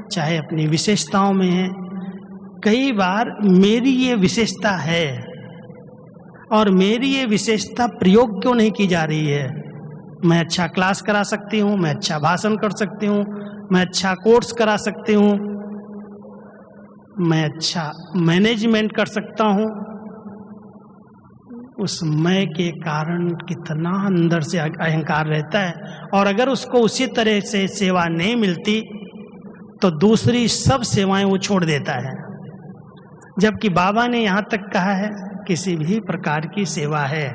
चाहे अपनी विशेषताओं में है, कई बार मेरी ये विशेषता है और मेरी ये विशेषता प्रयोग क्यों नहीं की जा रही है? मैं अच्छा क्लास करा सकती हूँ, मैं अच्छा भाषण कर सकती हूँ, मैं अच्छा कोर्स करा सकती हूँ, मैं अच्छा मैनेजमेंट कर सकता हूँ। उस मैं के कारण कितना अंदर से अहंकार रहता है, और अगर उसको उसी तरह से सेवा नहीं मिलती तो दूसरी सब सेवाएं वो छोड़ देता है। जबकि बाबा ने यहाँ तक कहा है, किसी भी प्रकार की सेवा है,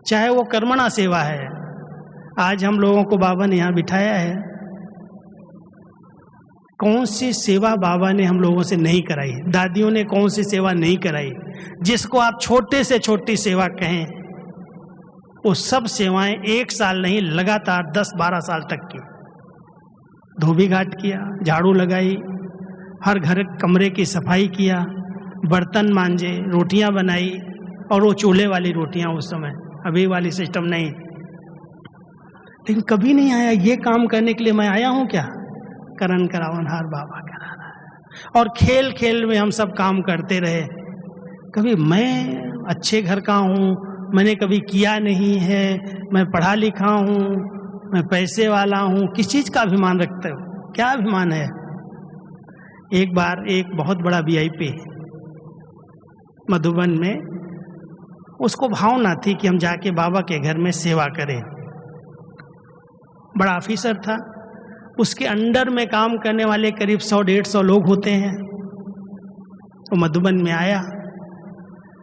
चाहे वो कर्मणा सेवा है। आज हम लोगों को बाबा ने यहाँ बिठाया है, कौन सी सेवा बाबा ने हम लोगों से नहीं कराई? दादियों ने कौन सी सेवा नहीं कराई? जिसको आप छोटे से छोटी सेवा कहें, वो सब सेवाएं 1 साल नहीं, लगातार 10-12 साल तक की। धोबी घाट किया, झाड़ू लगाई, हर घर कमरे की सफाई किया, बर्तन मांजे, रोटियां बनाई, और वो चूल्हे वाली रोटियां उस समय, अभी वाली सिस्टम नहीं। लेकिन कभी नहीं आया ये काम करने के लिए मैं आया हूँ क्या? करन करावनहार बाबा करा रहा है। और खेल खेल में हम सब काम करते रहे। कभी मैं अच्छे घर का हूँ, मैंने कभी किया नहीं है, मैं पढ़ा लिखा हूँ, मैं पैसे वाला हूँ, किस चीज़ का अभिमान रखते हो? क्या अभिमान है? एक बार एक बहुत बड़ा VIP मधुबन में, उसको भावना थी कि हम जाके बाबा के घर में सेवा करें। बड़ा ऑफिसर था, उसके अंडर में काम करने वाले करीब 100-150 लोग होते हैं। वो मधुबन में आया,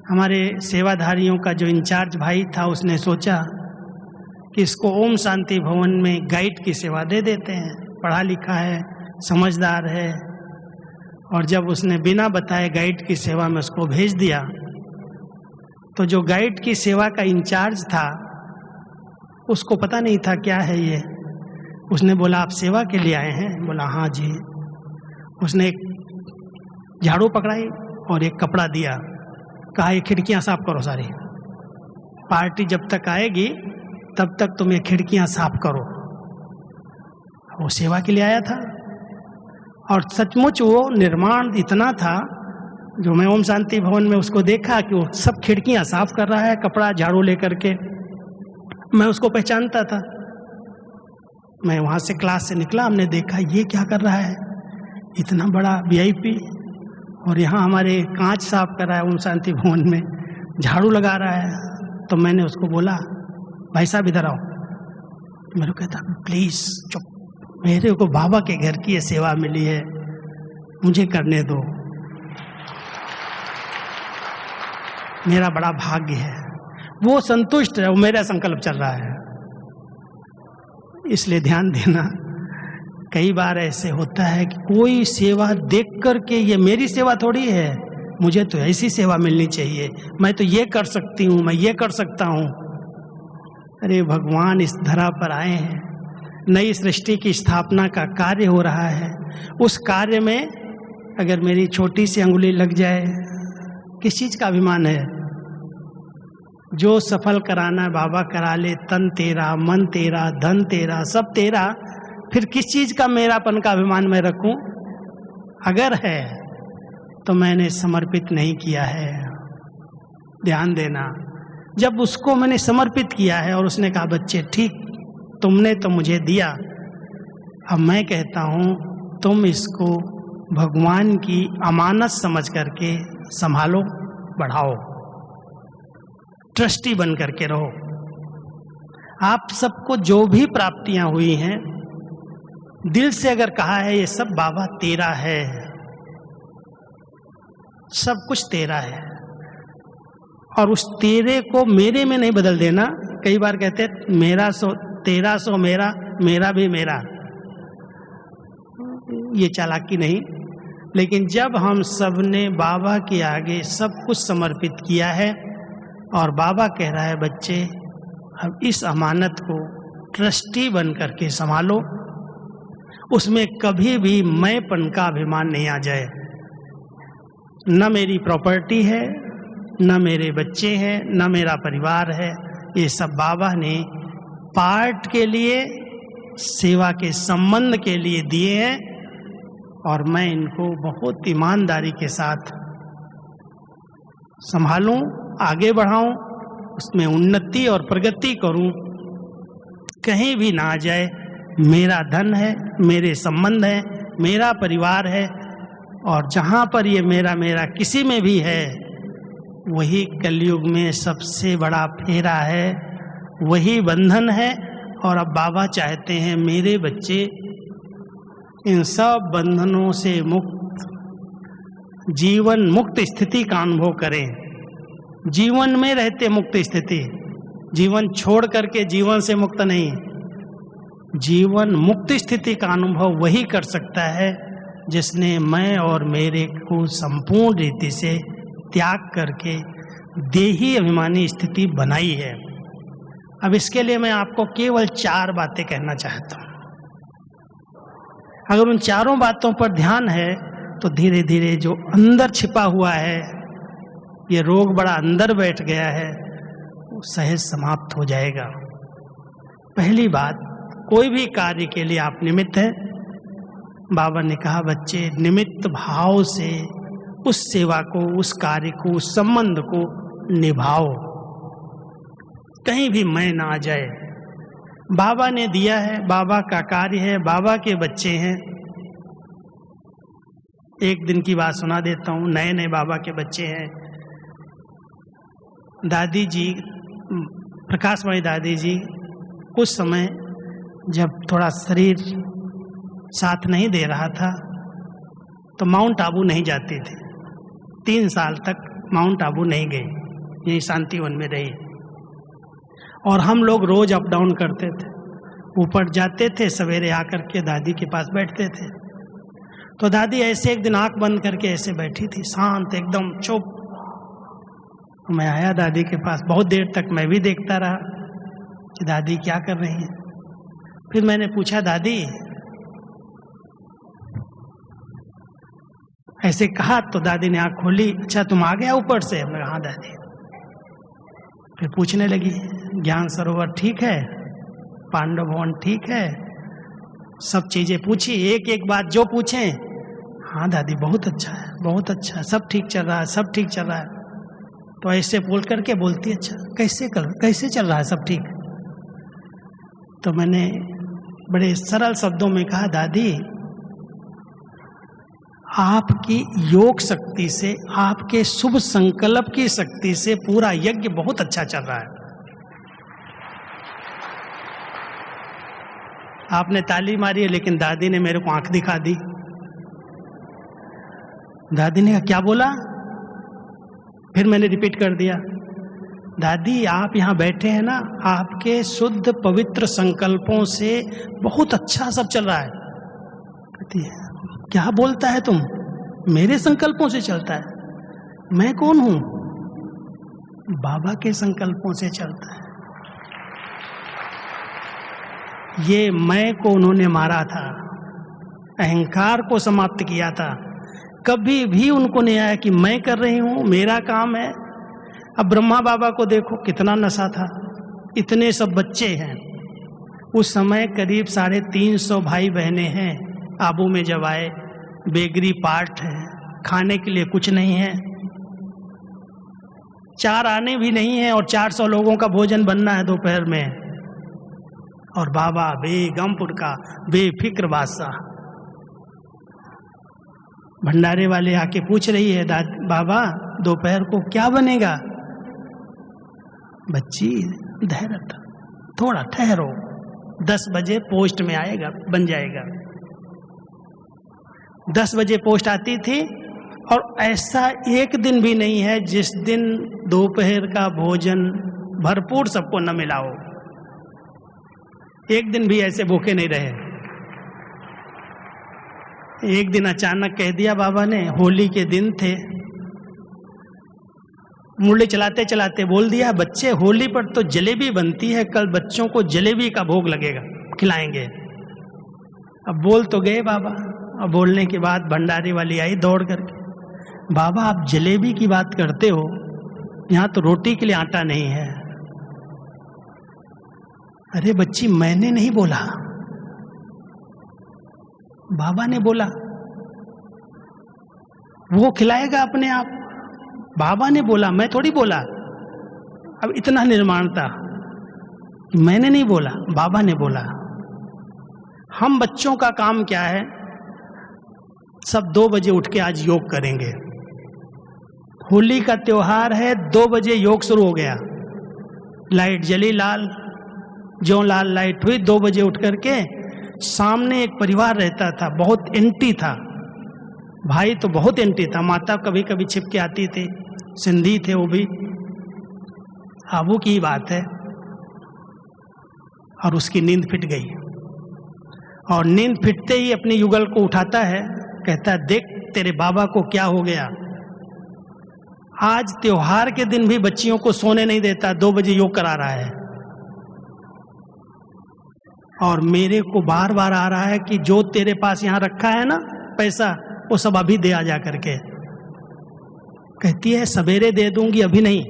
हमारे सेवाधारियों का जो इंचार्ज भाई था उसने सोचा कि इसको ओम शांति भवन में गाइड की सेवा दे देते हैं, पढ़ा लिखा है, समझदार है। और जब उसने बिना बताए गाइड की सेवा में उसको भेज दिया, तो जो गाइड की सेवा का इंचार्ज था उसको पता नहीं था क्या है ये। उसने बोला, आप सेवा के लिए आए हैं? बोला, हाँ जी। उसने एक झाड़ू पकड़ाई और एक कपड़ा दिया, कहा ये खिड़कियां साफ करो सारी, पार्टी जब तक आएगी तब तक तुम ये खिड़कियां साफ करो। वो सेवा के लिए आया था, और सचमुच वो निर्माण इतना था, जो मैं ओम शांति भवन में उसको देखा कि वो सब खिड़कियां साफ कर रहा है, कपड़ा झाड़ू लेकर के। मैं उसको पहचानता था। मैं वहाँ से क्लास से निकला, हमने देखा ये क्या कर रहा है, इतना बड़ा VIP, और यहाँ हमारे कांच साफ कर रहा है ओम शांति भवन में, झाड़ू लगा रहा है। तो मैंने उसको बोला, भाई साहब इधर आओ। मेरे को कहता, प्लीज़ चुप, मेरे को बाबा के घर की ये सेवा मिली है, मुझे करने दो, मेरा बड़ा भाग्य है। वो संतुष्ट है, वो मेरा संकल्प चल रहा है। इसलिए ध्यान देना, कई बार ऐसे होता है कि कोई सेवा देख करके ये मेरी सेवा थोड़ी है, मुझे तो ऐसी सेवा मिलनी चाहिए, मैं तो ये कर सकती हूँ, मैं ये कर सकता हूँ। अरे भगवान इस धरा पर आए हैं नई सृष्टि की स्थापना का कार्य हो रहा है। उस कार्य में अगर मेरी छोटी सी अंगुली लग जाए, किस चीज का अभिमान है? जो सफल कराना है बाबा करा ले, तन तेरा, मन तेरा, धन तेरा, सब तेरा, फिर किस चीज का मेरापन का अभिमान मैं रखूं? अगर है तो मैंने समर्पित नहीं किया है। ध्यान देना, जब उसको मैंने समर्पित किया है और उसने कहा बच्चे ठीक, तुमने तो मुझे दिया, अब मैं कहता हूं तुम इसको भगवान की अमानत समझ करके संभालो, बढ़ाओ, ट्रस्टी बन करके रहो। आप सबको जो भी प्राप्तियां हुई हैं, दिल से अगर कहा है ये सब बाबा तेरा है, सब कुछ तेरा है, और उस तेरे को मेरे में नहीं बदल देना। कई बार कहते हैं मेरा सो तेरा सो मेरा, मेरा भी मेरा, ये चालाकी नहीं। लेकिन जब हम सब ने बाबा के आगे सब कुछ समर्पित किया है और बाबा कह रहा है बच्चे अब इस अमानत को ट्रस्टी बन करके संभालो, उसमें कभी भी मैंपन का अभिमान नहीं आ जाए। न मेरी प्रॉपर्टी है, न मेरे बच्चे हैं, न मेरा परिवार है, ये सब बाबा ने पार्ट के लिए, सेवा के संबंध के लिए दिए हैं और मैं इनको बहुत ईमानदारी के साथ संभालूं, आगे बढ़ाऊं, उसमें उन्नति और प्रगति करूं, कहीं भी ना आ जाए। मेरा धन है, मेरे संबंध है, मेरा परिवार है, और जहां पर ये मेरा मेरा किसी में भी है, वही कलयुग में सबसे बड़ा फेरा है, वही बंधन है। और अब बाबा चाहते हैं मेरे बच्चे इन सब बंधनों से मुक्त, जीवन मुक्त स्थिति का अनुभव करें। जीवन में रहते मुक्त स्थिति, जीवन छोड़ करके जीवन से मुक्त नहीं, जीवन मुक्त स्थिति का अनुभव वही कर सकता है जिसने मैं और मेरे को संपूर्ण रीति से त्याग करके देही अभिमानी स्थिति बनाई है। अब इसके लिए मैं आपको केवल 4 बातें कहना चाहता हूं। अगर उन चारों बातों पर ध्यान है तो धीरे धीरे जो अंदर छिपा हुआ है, ये रोग बड़ा अंदर बैठ गया है, वो सहज समाप्त हो जाएगा। पहली बात, कोई भी कार्य के लिए आप निमित्त हैं। बाबा ने कहा बच्चे निमित्त भाव से उस सेवा को, उस कार्य को, उस संबंध को निभाओ, कहीं भी मैं ना आ जाए। बाबा ने दिया है, बाबा का कार्य है, बाबा के बच्चे हैं। एक दिन की बात सुना देता हूँ। नए नए बाबा के बच्चे हैं। दादी जी, प्रकाशमणि दादी जी, कुछ समय जब थोड़ा शरीर साथ नहीं दे रहा था तो माउंट आबू नहीं जाते थे। 3 साल तक माउंट आबू नहीं गए, यही शांतिवन में रही। और हम लोग रोज अप डाउन करते थे, ऊपर जाते थे, सवेरे आकर के दादी के पास बैठते थे। तो दादी ऐसे एक दिन आंख बंद करके ऐसे बैठी थी, शांत, एकदम चुप। मैं आया दादी के पास, बहुत देर तक मैं भी देखता रहा कि दादी क्या कर रही है। फिर मैंने पूछा दादी, ऐसे कहा तो दादी ने आंख खोली, अच्छा तुम आ गया ऊपर से? मैं कहा हाँ दादी। फिर पूछने लगी, ज्ञान सरोवर ठीक है, पांडव भवन ठीक है, सब चीजें पूछी, एक एक बात जो पूछे। हाँ दादी बहुत अच्छा है, बहुत अच्छा, सब ठीक चल रहा है, सब ठीक चल रहा है। तो ऐसे बोल करके बोलती, अच्छा कैसे चल रहा है सब ठीक? तो मैंने बड़े सरल शब्दों में कहा दादी, आपकी योग शक्ति से, आपके शुभ संकल्प की शक्ति से पूरा यज्ञ बहुत अच्छा चल रहा है। आपने ताली मारी है, लेकिन दादी ने मेरे को आंख दिखा दी। दादी ने कहा क्या बोला? फिर मैंने रिपीट कर दिया, दादी आप यहाँ बैठे हैं ना, आपके शुद्ध पवित्र संकल्पों से बहुत अच्छा सब चल रहा है। कहती है क्या बोलता है तुम? मेरे संकल्पों से चलता है? मैं कौन हूं? बाबा के संकल्पों से चलता है। ये मैं को उन्होंने मारा था, अहंकार को समाप्त किया था। कभी भी उनको नहीं आया कि मैं कर रही हूँ, मेरा काम है। अब ब्रह्मा बाबा को देखो कितना नशा था, इतने सब बच्चे हैं। उस समय करीब 350 भाई बहने हैं। आबू में जब आए, बेगरी पाठ है, खाने के लिए कुछ नहीं है, 4 आने भी नहीं है और 400 लोगों का भोजन बनना है दोपहर में। और बाबा बेगमपुर का बेफिक्र बादशाह, भंडारे वाले आके पूछ रही है, बाबा दोपहर को क्या बनेगा? बच्ची धैर्य, थोड़ा ठहरो, 10 बजे पोस्ट में आएगा, बन जाएगा। 10 बजे पोस्ट आती थी। और ऐसा एक दिन भी नहीं है जिस दिन दोपहर का भोजन भरपूर सबको न मिला हो। एक दिन भी ऐसे भूखे नहीं रहे। एक दिन अचानक कह दिया बाबा ने, होली के दिन थे, मुरली चलाते चलाते बोल दिया, बच्चे होली पर तो जलेबी बनती है, कल बच्चों को जलेबी का भोग लगेगा, खिलाएंगे। अब बोल तो गए बाबा। अब बोलने के बाद भंडारी वाली आई दौड़ करके, बाबा आप जलेबी की बात करते हो, यहाँ तो रोटी के लिए आटा नहीं है। अरे बच्ची मैंने नहीं बोला, बाबा ने बोला, वो खिलाएगा अपने आप। बाबा ने बोला, मैं थोड़ी बोला। अब इतना निर्माणता, मैंने नहीं बोला, बाबा ने बोला। हम बच्चों का काम क्या है, सब 2 बजे उठ के आज योग करेंगे। होली का त्योहार है, 2 बजे योग शुरू हो गया। लाइट जली लाल, जो लाल लाइट हुई, 2 बजे उठ करके सामने एक परिवार रहता था, बहुत एंटी था, भाई तो बहुत एंटी था, माता कभी कभी छिप के आती थी, सिंधी थे वो भी, आबू की बात है। और उसकी नींद फिट गई, और नींद फिटते ही अपने युगल को उठाता है, कहता है देख तेरे बाबा को क्या हो गया, आज त्योहार के दिन भी बच्चियों को सोने नहीं देता, 2 बजे योग करा रहा है। और मेरे को बार बार आ रहा है कि जो तेरे पास यहाँ रखा है ना पैसा, वो सब अभी दे आ जा करके। कहती है सवेरे दे दूंगी, अभी नहीं।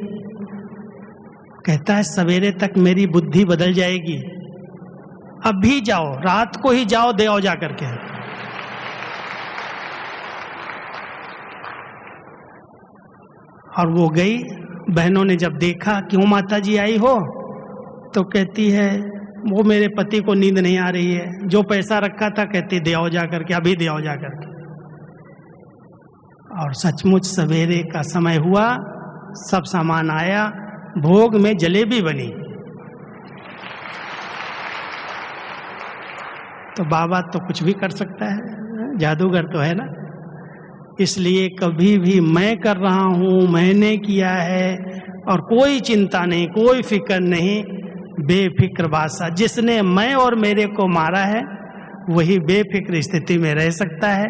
कहता है सवेरे तक मेरी बुद्धि बदल जाएगी, अभी जाओ, रात को ही जाओ, दे आओ जा करके। और वो गई। बहनों ने जब देखा क्यों माता जी आई हो, तो कहती है वो मेरे पति को नींद नहीं आ रही है, जो पैसा रखा था कहती दे आओ जा करके, अभी दे आओ जा करके। और सचमुच सवेरे का समय हुआ, सब सामान आया, भोग में जलेबी बनी। तो बाबा तो कुछ भी कर सकता है, जादूगर तो है ना। इसलिए कभी भी मैं कर रहा हूँ, मैंने किया है, और कोई चिंता नहीं, कोई फिक्र नहीं, बेफिक्र बादशाह। जिसने मैं और मेरे को मारा है वही बेफिक्र स्थिति में रह सकता है।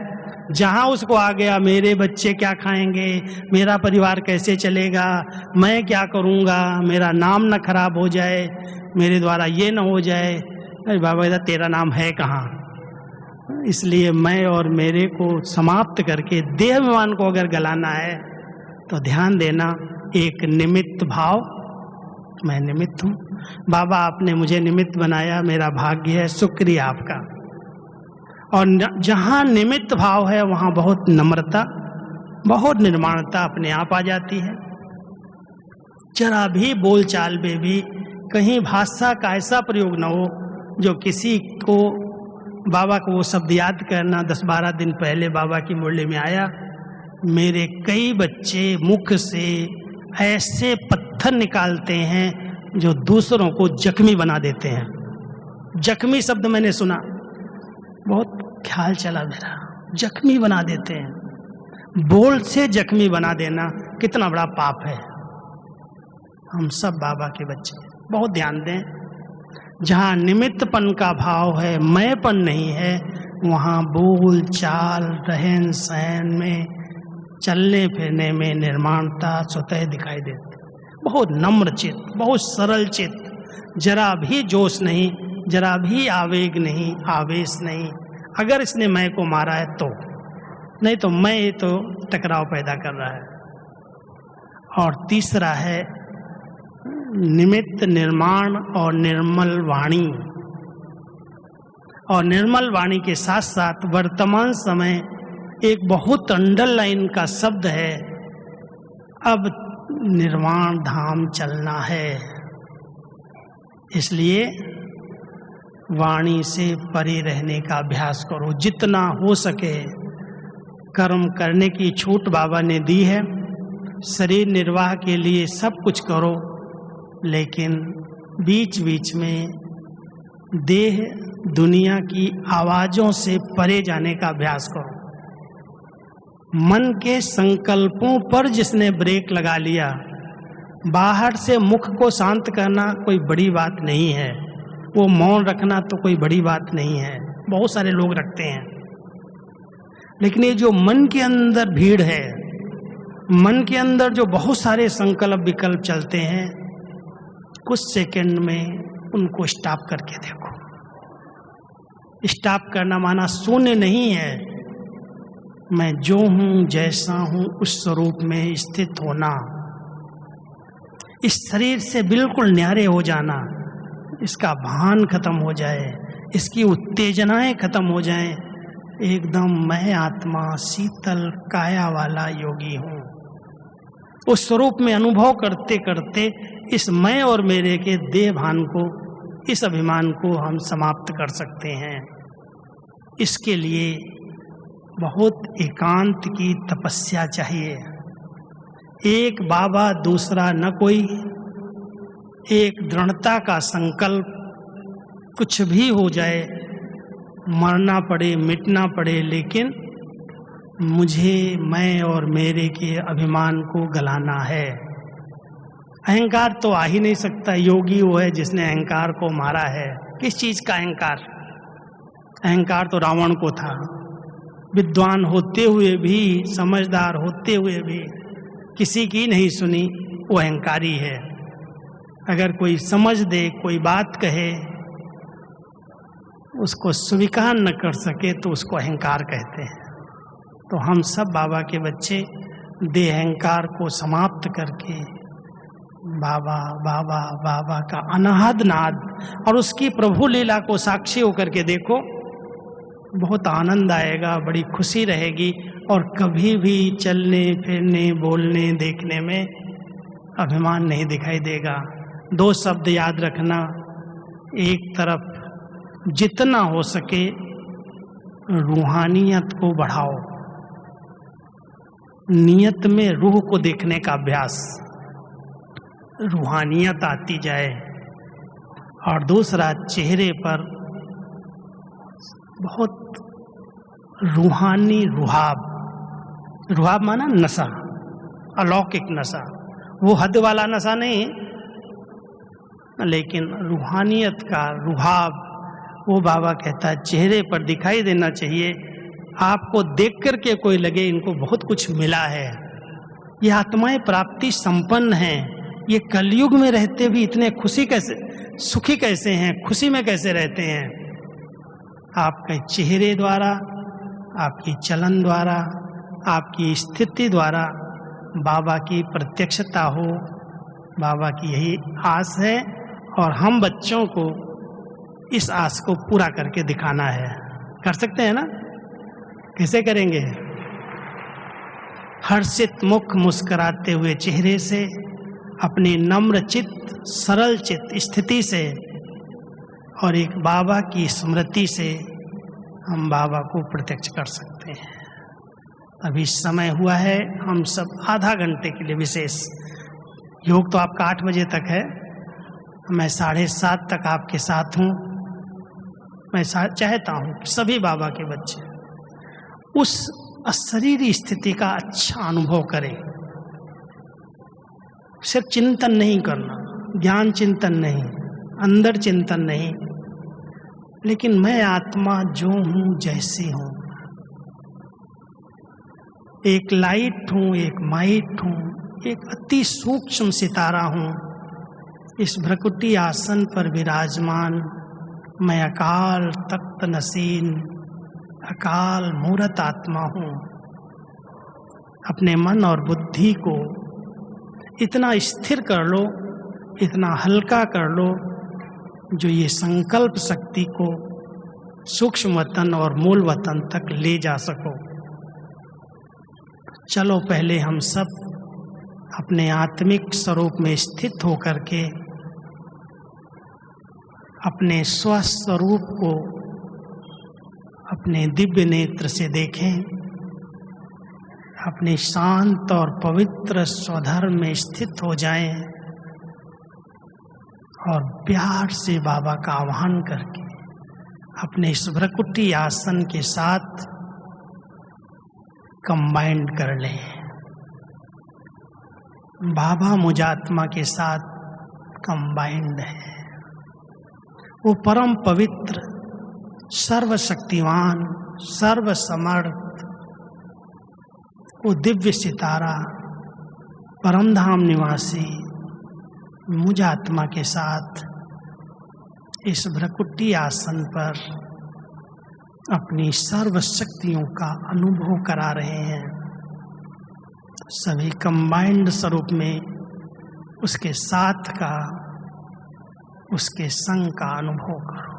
जहाँ उसको आ गया मेरे बच्चे क्या खाएंगे, मेरा परिवार कैसे चलेगा, मैं क्या करूँगा, मेरा नाम न खराब हो जाए, मेरे द्वारा ये न हो जाए, अरे बाबा तेरा नाम है कहाँ। इसलिए मैं और मेरे को समाप्त करके देह अभिमान को अगर गलाना है तो ध्यान देना, एक निमित्त भाव, मैं निमित्त हूँ, बाबा आपने मुझे निमित्त बनाया, मेरा भाग्य है, शुक्रिया आपका। और जहाँ निमित्त भाव है वहाँ बहुत नम्रता, बहुत निर्माणता अपने आप आ जाती है। जरा भी बोलचाल में भी कहीं भाषा का ऐसा प्रयोग न हो जो किसी को, बाबा को वो शब्द याद करना। 10-12 दिन पहले बाबा की मुरली में आया, मेरे कई बच्चे मुख से ऐसे पत्थर निकालते हैं जो दूसरों को जख्मी बना देते हैं। जख्मी शब्द मैंने सुना, बहुत ख्याल चला मेरा, जख्मी बना देते हैं। बोल से जख्मी बना देना कितना बड़ा पाप है। हम सब बाबा के बच्चे, बहुत ध्यान दें। जहाँ निमित्तपन का भाव है, मैंपन नहीं है, वहाँ बोल चाल रहन सहन में, चलने फिरने में निर्माणता स्वतः दिखाई देती। बहुत नम्र चित्त, बहुत सरल चित्त, जरा भी जोश नहीं, जरा भी आवेग नहीं, आवेश नहीं। अगर इसने मैं को मारा है तो, नहीं तो मैं ये तो टकराव पैदा कर रहा है। और तीसरा है निमित्त निर्माण और निर्मल वाणी। और निर्मल वाणी के साथ साथ वर्तमान समय एक बहुत अंडरलाइन का शब्द है, अब निर्वाण धाम चलना है। इसलिए वाणी से परे रहने का अभ्यास करो, जितना हो सके। कर्म करने की छूट बाबा ने दी है, शरीर निर्वाह के लिए सब कुछ करो, लेकिन बीच बीच में देह दुनिया की आवाजों से परे जाने का अभ्यास करो। मन के संकल्पों पर जिसने ब्रेक लगा लिया, बाहर से मुख को शांत करना कोई बड़ी बात नहीं है, वो मौन रखना तो कोई बड़ी बात नहीं है, बहुत सारे लोग रखते हैं। लेकिन ये जो मन के अंदर भीड़ है, मन के अंदर जो बहुत सारे संकल्प विकल्प चलते हैं, कुछ सेकंड में उनको स्टॉप करके देखो। स्टॉप करना माना शून्य नहीं है, मैं जो हूं जैसा हूं उस स्वरूप में स्थित होना, इस शरीर से बिल्कुल न्यारे हो जाना, इसका भान खत्म हो जाए, इसकी उत्तेजनाएं खत्म हो जाएं, एकदम मैं आत्मा शीतल काया वाला योगी हूँ। उस स्वरूप में अनुभव करते करते इस मैं और मेरे के देह भान को, इस अभिमान को हम समाप्त कर सकते हैं। इसके लिए बहुत एकांत की तपस्या चाहिए। एक बाबा दूसरा न कोई, एक दृढ़ता का संकल्प, कुछ भी हो जाए, मरना पड़े मिटना पड़े, लेकिन मुझे मैं और मेरे के अभिमान को गलाना है। अहंकार तो आ ही नहीं सकता। योगी वो है जिसने अहंकार को मारा है। किस चीज का अहंकार? अहंकार तो रावण को था। विद्वान होते हुए भी, समझदार होते हुए भी किसी की नहीं सुनी, वो अहंकारी है। अगर कोई समझ दे, कोई बात कहे, उसको स्वीकार न कर सके तो उसको अहंकार कहते हैं। तो हम सब बाबा के बच्चे देह अहंकार को समाप्त करके बाबा बाबा बाबा का अनाहद नाद और उसकी प्रभु लीला को साक्षी होकर के देखो, बहुत आनंद आएगा, बड़ी खुशी रहेगी। और कभी भी चलने फिरने बोलने देखने में अभिमान नहीं दिखाई देगा। दो शब्द याद रखना, एक तरफ जितना हो सके रूहानियत को बढ़ाओ, नियत में रूह को देखने का अभ्यास, रूहानियत आती जाए। और दूसरा, चेहरे पर बहुत रूहानी रुहाब, रुहाब माना नशा, अलौकिक नशा, वो हद वाला नशा नहीं, लेकिन रूहानियत का रुहाब, वो बाबा कहता है चेहरे पर दिखाई देना चाहिए। आपको देख करके कोई लगे इनको बहुत कुछ मिला है, ये आत्माएं प्राप्ति संपन्न हैं, ये कलयुग में रहते भी इतने सुखी कैसे हैं, खुशी में कैसे रहते हैं। आपके चेहरे द्वारा, आपकी चलन द्वारा, आपकी स्थिति द्वारा बाबा की प्रत्यक्षता हो, बाबा की यही आस है। और हम बच्चों को इस आस को पूरा करके दिखाना है। कर सकते हैं ना? कैसे करेंगे? हर्षित मुख, मुस्कुराते हुए चेहरे से, अपनी नम्र चित्त, सरल चित्त स्थिति से और एक बाबा की स्मृति से हम बाबा को प्रत्यक्ष कर सकते हैं। अभी समय हुआ है, हम सब आधा घंटे के लिए विशेष योग तो आपका 8 बजे तक है, मैं 7:30 तक आपके साथ हूँ। मैं चाहता हूँ कि सभी बाबा के बच्चे उस अशरीरी स्थिति का अच्छा अनुभव करें। सिर्फ चिंतन नहीं करना, ज्ञान चिंतन नहीं, अंदर चिंतन नहीं, लेकिन मैं आत्मा जो हूँ जैसे हूँ, एक लाइट हूँ, एक माइट हूँ, एक अति सूक्ष्म सितारा हूँ, इस भ्रकुटी आसन पर विराजमान मैं अकाल तख्त नसीन अकाल मूरत आत्मा हूँ। अपने मन और बुद्धि को इतना स्थिर कर लो, इतना हल्का कर लो, जो ये संकल्प शक्ति को सूक्ष्म वतन और मूल वतन तक ले जा सको। चलो पहले हम सब अपने आत्मिक स्वरूप में स्थित होकर के अपने स्वस्वरूप को अपने दिव्य नेत्र से देखें, अपने शांत और पवित्र स्वधर्म में स्थित हो जाएं और प्यार से बाबा का आह्वान करके अपने इस भ्रकुटी आसन के साथ कंबाइंड कर लें। बाबा मुझ आत्मा के साथ कंबाइंड है। वो परम पवित्र, सर्वशक्तिवान, सर्वसमर्थ, वो दिव्य सितारा, परमधाम निवासी मुझ आत्मा के साथ इस भ्रकुटी आसन पर अपनी सर्व शक्तियों का अनुभव करा रहे हैं। सभी कंबाइंड स्वरूप में उसके साथ का, उसके संग का अनुभव करो।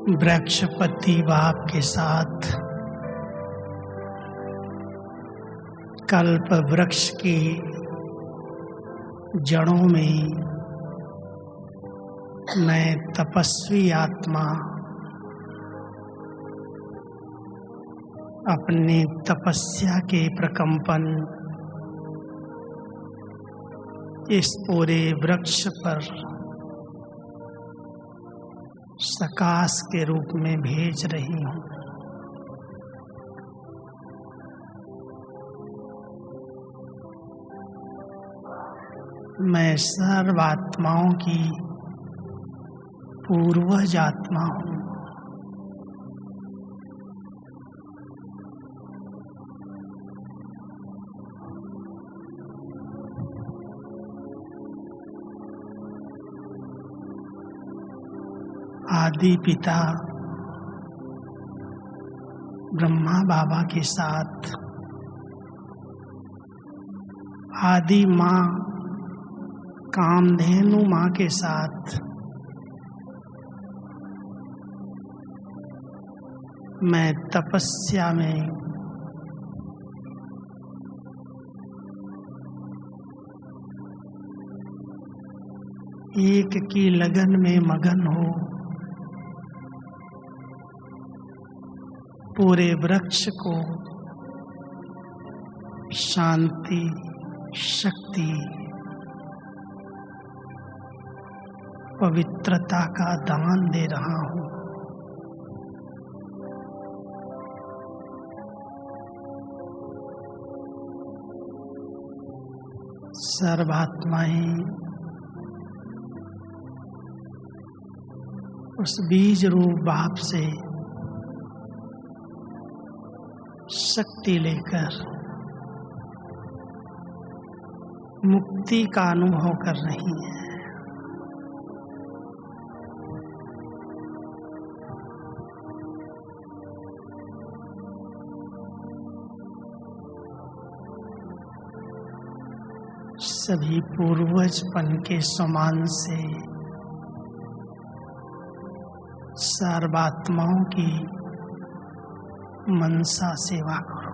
वृक्षपति बाप के साथ कल्प वृक्ष की जड़ों में मैं तपस्वी आत्मा अपने तपस्या के प्रकंपन इस पूरे वृक्ष पर सकाश के रूप में भेज रही हूँ। मैं सर्व आत्माओं की पूर्वज आत्मा हूँ। आदि पिता ब्रह्मा बाबा के साथ आदि माँ कामधेनु माँ के साथ मैं तपस्या में एक की लगन में मगन हो पूरे वृक्ष को शांति, शक्ति, पवित्रता का दान दे रहा हूँ। सर्वात्माएं उस बीज रूप बाप से शक्ति लेकर मुक्ति का अनुभव कर रही है। सभी पूर्वजपन के समान से सर्वात्माओं की मनसा सेवा करो।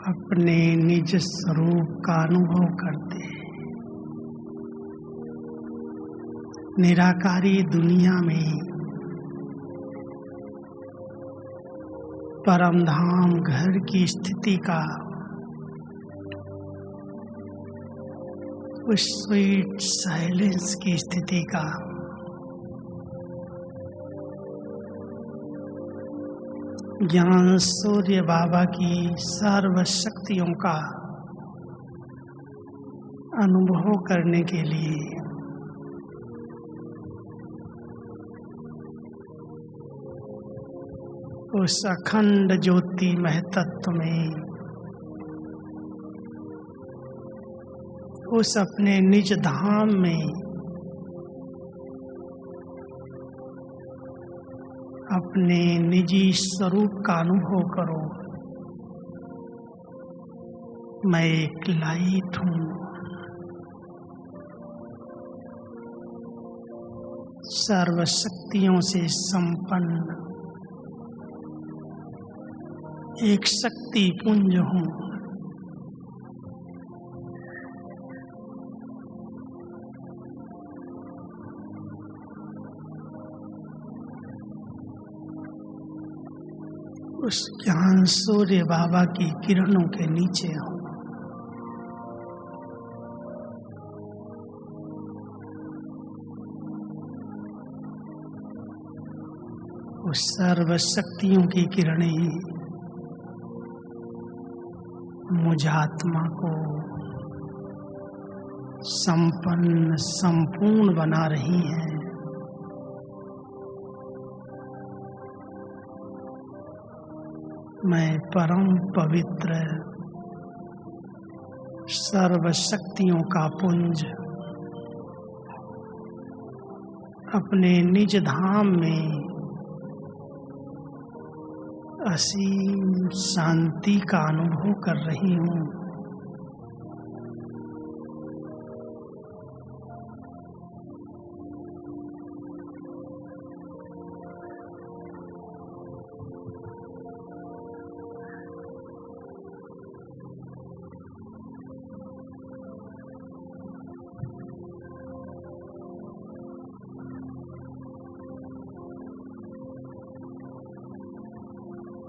अपने निज स्वरूप का अनुभव करते हैं। निराकारी दुनिया में परम धाम घर की स्थिति का, उस स्वीट साइलेंस की स्थिति का, ज्ञान सूर्य बाबा की सर्व शक्तियों का अनुभव करने के लिए उस अखंड ज्योति महतत्व में, उस अपने निज धाम में अपने निजी स्वरूप का अनुभव करो। मैं एक लाइट हूँ, सर्व शक्तियों से संपन्न एक शक्ति पुंज हूँ। उस ज्ञान सूर्य बाबा की किरणों के नीचे हूँ। उस सर्व शक्तियों की किरणें मुझ आत्मा को संपन्न संपूर्ण बना रही हैं। मैं परम पवित्र सर्व शक्तियों का पुंज अपने निज धाम में असीम शांति का अनुभव कर रही हूँ।